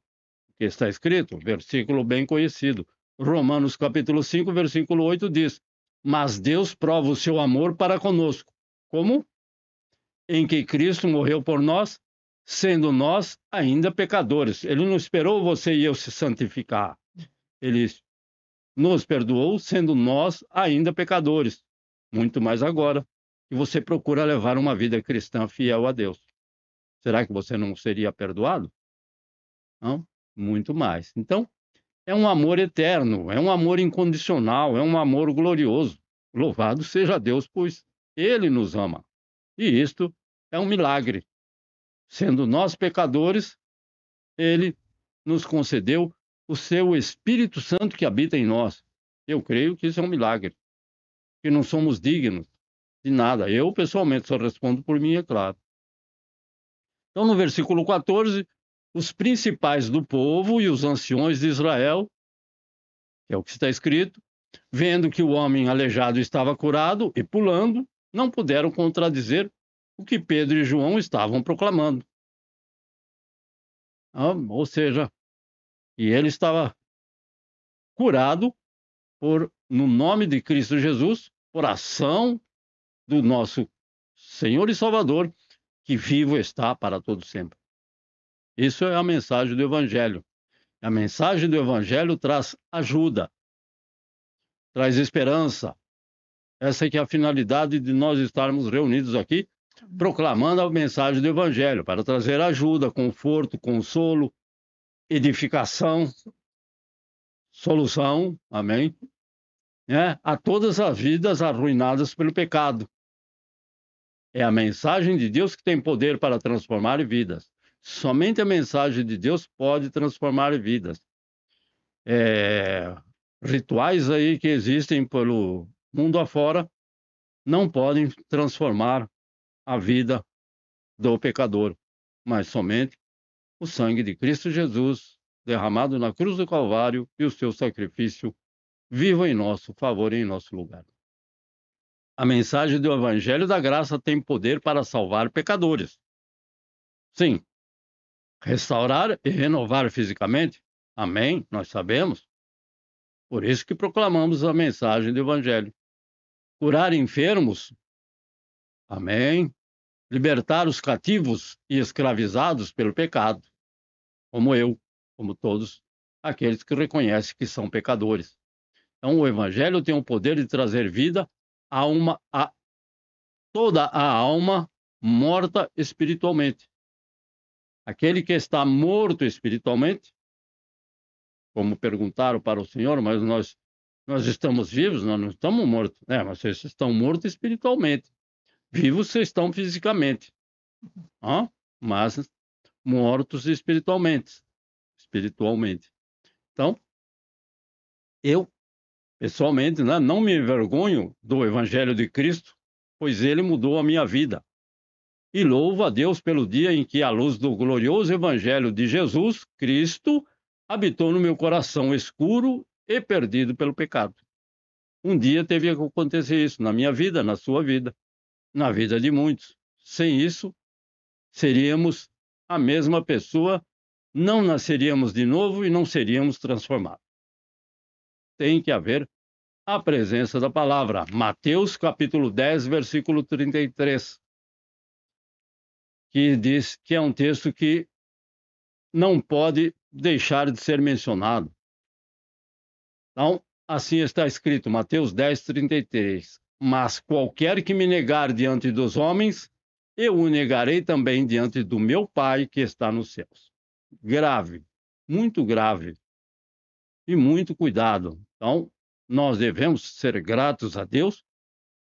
que está escrito, versículo bem conhecido. Romanos, capítulo 5, versículo 8 diz: mas Deus prova o seu amor para conosco. Como? Em que Cristo morreu por nós, sendo nós ainda pecadores. Ele não esperou você e eu se santificar. Ele nos perdoou, sendo nós ainda pecadores. Muito mais agora que você procura levar uma vida cristã fiel a Deus. Será que você não seria perdoado? Não? Muito mais. Então, é um amor eterno, é um amor incondicional, é um amor glorioso. Louvado seja Deus, pois Ele nos ama. E isto é um milagre. Sendo nós pecadores, Ele nos concedeu o seu Espírito Santo que habita em nós. Eu creio que isso é um milagre, que não somos dignos de nada. Eu, pessoalmente, só respondo por mim, é claro. Então, no versículo 14, os principais do povo e os anciões de Israel, que é o que está escrito, vendo que o homem aleijado estava curado e pulando, não puderam contradizer o que Pedro e João estavam proclamando. Ou seja, e ele estava curado no nome de Cristo Jesus, por ação do nosso Senhor e Salvador, que vivo está para todo sempre. Isso é a mensagem do Evangelho. A mensagem do Evangelho traz ajuda, traz esperança. Essa é que é a finalidade de nós estarmos reunidos aqui, proclamando a mensagem do Evangelho, para trazer ajuda, conforto, consolo, edificação, solução, amém? A todas as vidas arruinadas pelo pecado. É a mensagem de Deus que tem poder para transformar vidas. Somente a mensagem de Deus pode transformar vidas. Rituais aí que existem pelo mundo afora não podem transformar a vida do pecador, mas somente o sangue de Cristo Jesus, derramado na cruz do Calvário, e o seu sacrifício vivo em nosso favor e em nosso lugar. A mensagem do Evangelho da Graça tem poder para salvar pecadores. Sim, restaurar e renovar fisicamente, amém, nós sabemos. Por isso que proclamamos a mensagem do Evangelho. Curar enfermos, amém. Libertar os cativos e escravizados pelo pecado, como eu, como todos aqueles que reconhecem que são pecadores. Então, o Evangelho tem o poder de trazer vida a toda a alma morta espiritualmente. Aquele que está morto espiritualmente, como perguntaram para o Senhor, mas nós estamos vivos, nós não estamos mortos. Mas vocês estão mortos espiritualmente. Vivos vocês estão fisicamente, mas mortos espiritualmente. Então, eu, pessoalmente, não me envergonho do Evangelho de Cristo, pois ele mudou a minha vida. e louvo a Deus pelo dia em que a luz do glorioso Evangelho de Jesus Cristo habitou no meu coração escuro e perdido pelo pecado. Um dia teve que acontecer isso na minha vida, na sua vida, na vida de muitos. Sem isso, seríamos a mesma pessoa, não nasceríamos de novo e não seríamos transformados. Tem que haver a presença da palavra. Mateus capítulo 10, versículo 33. Que diz que é um texto que não pode deixar de ser mencionado. Então, assim está escrito, Mateus 10, 33. Mas qualquer que me negar diante dos homens, eu o negarei também diante do meu Pai que está nos céus. Grave, muito grave. E muito cuidado. Então, nós devemos ser gratos a Deus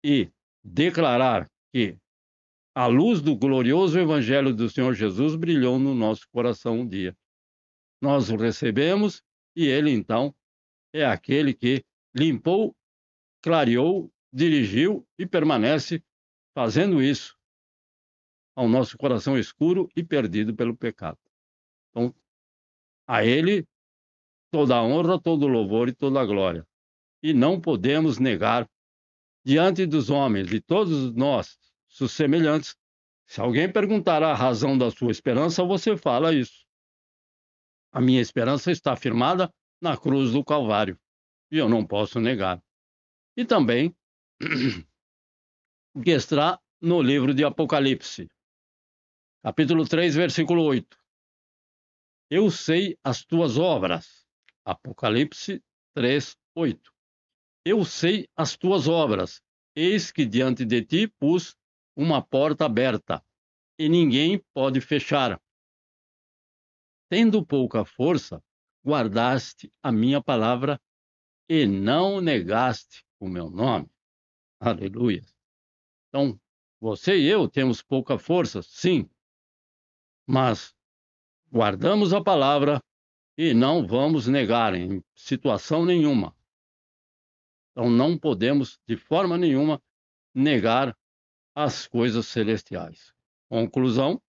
e declarar que a luz do glorioso Evangelho do Senhor Jesus brilhou no nosso coração um dia. Nós o recebemos e ele, então, é aquele que limpou, clareou, dirigiu e permanece fazendo isso ao nosso coração escuro e perdido pelo pecado. Então, a ele toda a honra, todo o louvor e toda a glória. E não podemos negar diante dos homens e todos nós, seus semelhantes. Se alguém perguntar a razão da sua esperança, você fala isso. A minha esperança está firmada na cruz do Calvário, e eu não posso negar. E também o que está no livro de Apocalipse, capítulo 3, versículo 8. Eu sei as tuas obras. Apocalipse 3, 8. Eu sei as tuas obras. Eis que diante de ti pus uma porta aberta, e ninguém pode fechar. Tendo pouca força, guardaste a minha palavra e não negaste o meu nome. Aleluia. Então, você e eu temos pouca força, sim, mas guardamos a palavra e não vamos negar em situação nenhuma. Então, não podemos, de forma nenhuma, negar as coisas celestiais. Conclusão: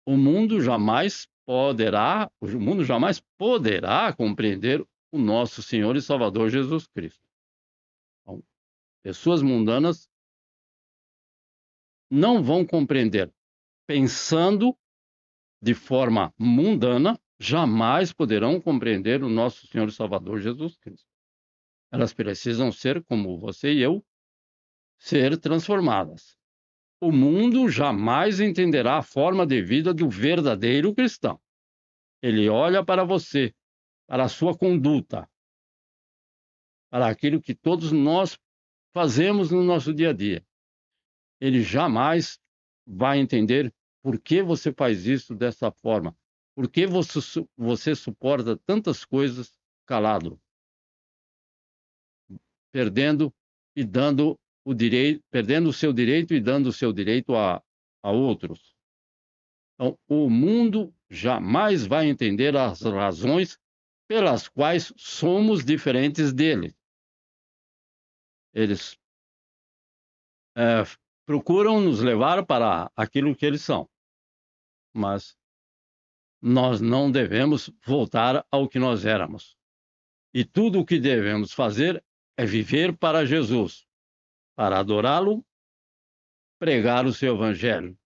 o mundo jamais poderá compreender o nosso Senhor e Salvador Jesus Cristo. Então, pessoas mundanas não vão compreender. Pensando de forma mundana, jamais poderão compreender o nosso Senhor e Salvador Jesus Cristo. Elas precisam ser, como você e eu, ser transformadas. O mundo jamais entenderá a forma de vida do verdadeiro cristão. Ele olha para você, para a sua conduta, para aquilo que todos nós fazemos no nosso dia a dia. Ele jamais vai entender por que você faz isso dessa forma, por que você suporta tantas coisas calado, perdendo e dando o direito, perdendo o seu direito e dando o seu direito a outros. Então, o mundo jamais vai entender as razões pelas quais somos diferentes dele. Eles procuram nos levar para aquilo que eles são, mas nós não devemos voltar ao que nós éramos. E tudo o que devemos fazer é viver para Jesus, para adorá-lo, pregar o seu evangelho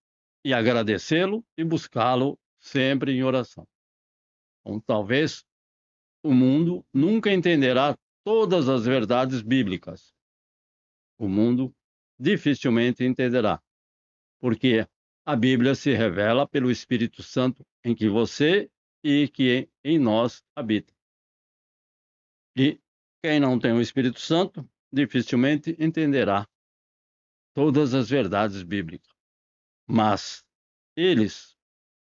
e agradecê-lo e buscá-lo sempre em oração. Então, talvez o mundo nunca entenderá todas as verdades bíblicas. O mundo dificilmente entenderá, porque a Bíblia se revela pelo Espírito Santo em que você e que em nós habita. E quem não tem o Espírito Santo dificilmente entenderá todas as verdades bíblicas. Mas eles,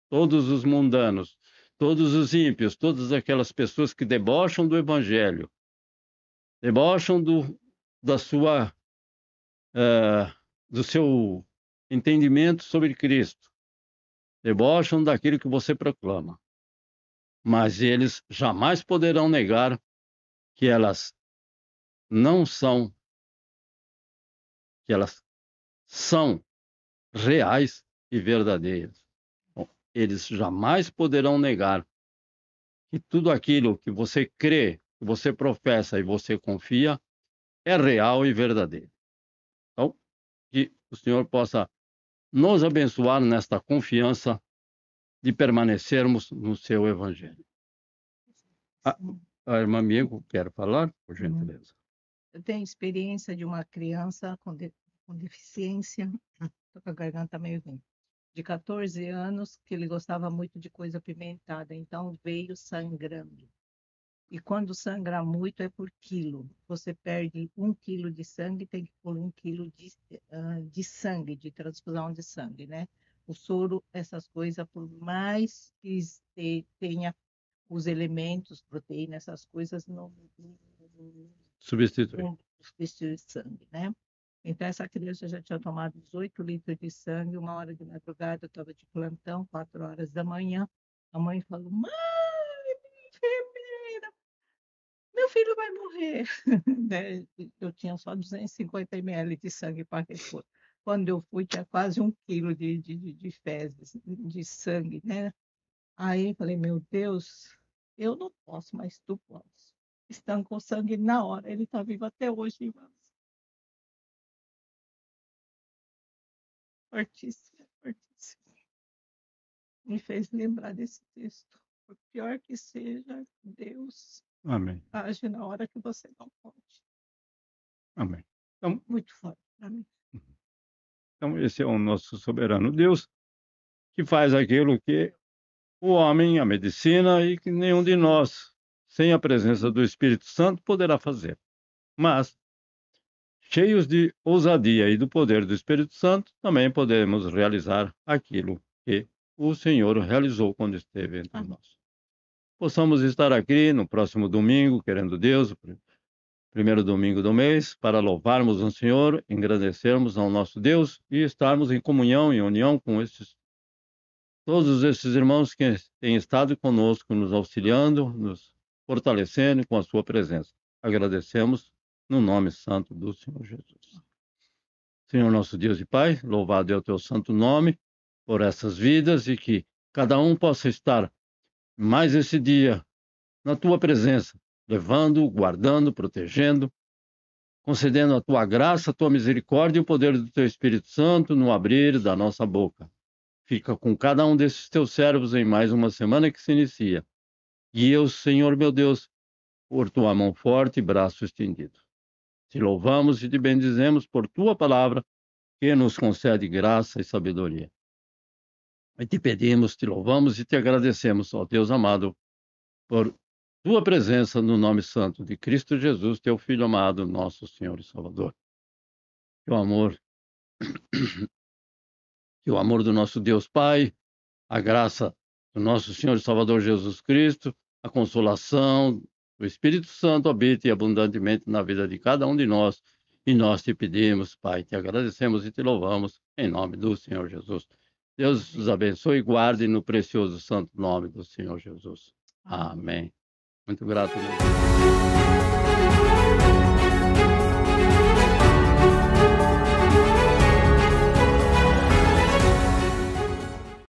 todos os mundanos, todos os ímpios, todas aquelas pessoas que debocham do Evangelho, debocham do seu entendimento sobre Cristo, debocham daquilo que você proclama. Mas eles jamais poderão negar que elas não são, que elas são reais e verdadeiras. Bom, eles jamais poderão negar que tudo aquilo que você crê, que você professa e você confia é real e verdadeiro. Então, que o Senhor possa nos abençoar nesta confiança de permanecermos no seu Evangelho. A irmã Miego quer falar, por gentileza. Eu tenho experiência de uma criança com deficiência, estou com a garganta meio ruim, de 14 anos, que ele gostava muito de coisa apimentada, então veio sangrando. E quando sangra muito é por quilo. Você perde 1 quilo de sangue, tem que pôr 1 quilo de sangue, de transfusão de sangue, né? O soro, essas coisas, por mais que tenha os elementos, proteína, essas coisas, não Substitui. substitui sangue, né? Então, essa criança já tinha tomado 18 litros de sangue, 1 hora de madrugada, eu estava de plantão, 4 horas da manhã. A mãe falou: mãe, enfermeira, meu filho vai morrer. Né? Eu tinha só 250 ml de sangue para repor. Quando eu fui, tinha quase 1 quilo de fezes, de sangue, né? Aí eu falei: meu Deus, eu não posso, mas tu podes. Estancou sangue na hora, ele está vivo até hoje, irmãos. Fortíssimo, fortíssimo. Me fez lembrar desse texto. Por pior que seja, Deus Amém. age na hora que você não pode. Amém. Então, muito forte para mim. Então, esse é o nosso soberano Deus, que faz aquilo que o homem, a medicina e que nenhum de nós, sem a presença do Espírito Santo, poderá fazer. Mas, cheios de ousadia e do poder do Espírito Santo, também podemos realizar aquilo que o Senhor realizou quando esteve entre nós. Possamos estar aqui no próximo domingo, querendo Deus, o primeiro domingo do mês, para louvarmos o Senhor, engrandecermos ao nosso Deus e estarmos em comunhão, em união com todos esses irmãos que têm estado conosco, nos auxiliando, nos fortalecendo com a sua presença. Agradecemos no nome santo do Senhor Jesus. Senhor nosso Deus e Pai, louvado é o teu santo nome por essas vidas e que cada um possa estar mais esse dia na tua presença, levando, guardando, protegendo, concedendo a tua graça, a tua misericórdia e o poder do teu Espírito Santo no abrir da nossa boca. Fica com cada um desses teus servos em mais uma semana que se inicia. Guia-os, Senhor meu Deus, por tua mão forte e braço estendido. Te louvamos e te bendizemos por tua palavra, que nos concede graça e sabedoria. E te pedimos, te louvamos e te agradecemos, ó Deus amado, por tua presença no nome santo de Cristo Jesus, teu Filho amado, nosso Senhor e Salvador. Que o amor do nosso Deus Pai, a graça do nosso Senhor e Salvador Jesus Cristo, a consolação do Espírito Santo habite abundantemente na vida de cada um de nós. E nós te pedimos, Pai, te agradecemos e te louvamos em nome do Senhor Jesus. Deus os abençoe e guarde no precioso santo nome do Senhor Jesus. Amém. Muito grato.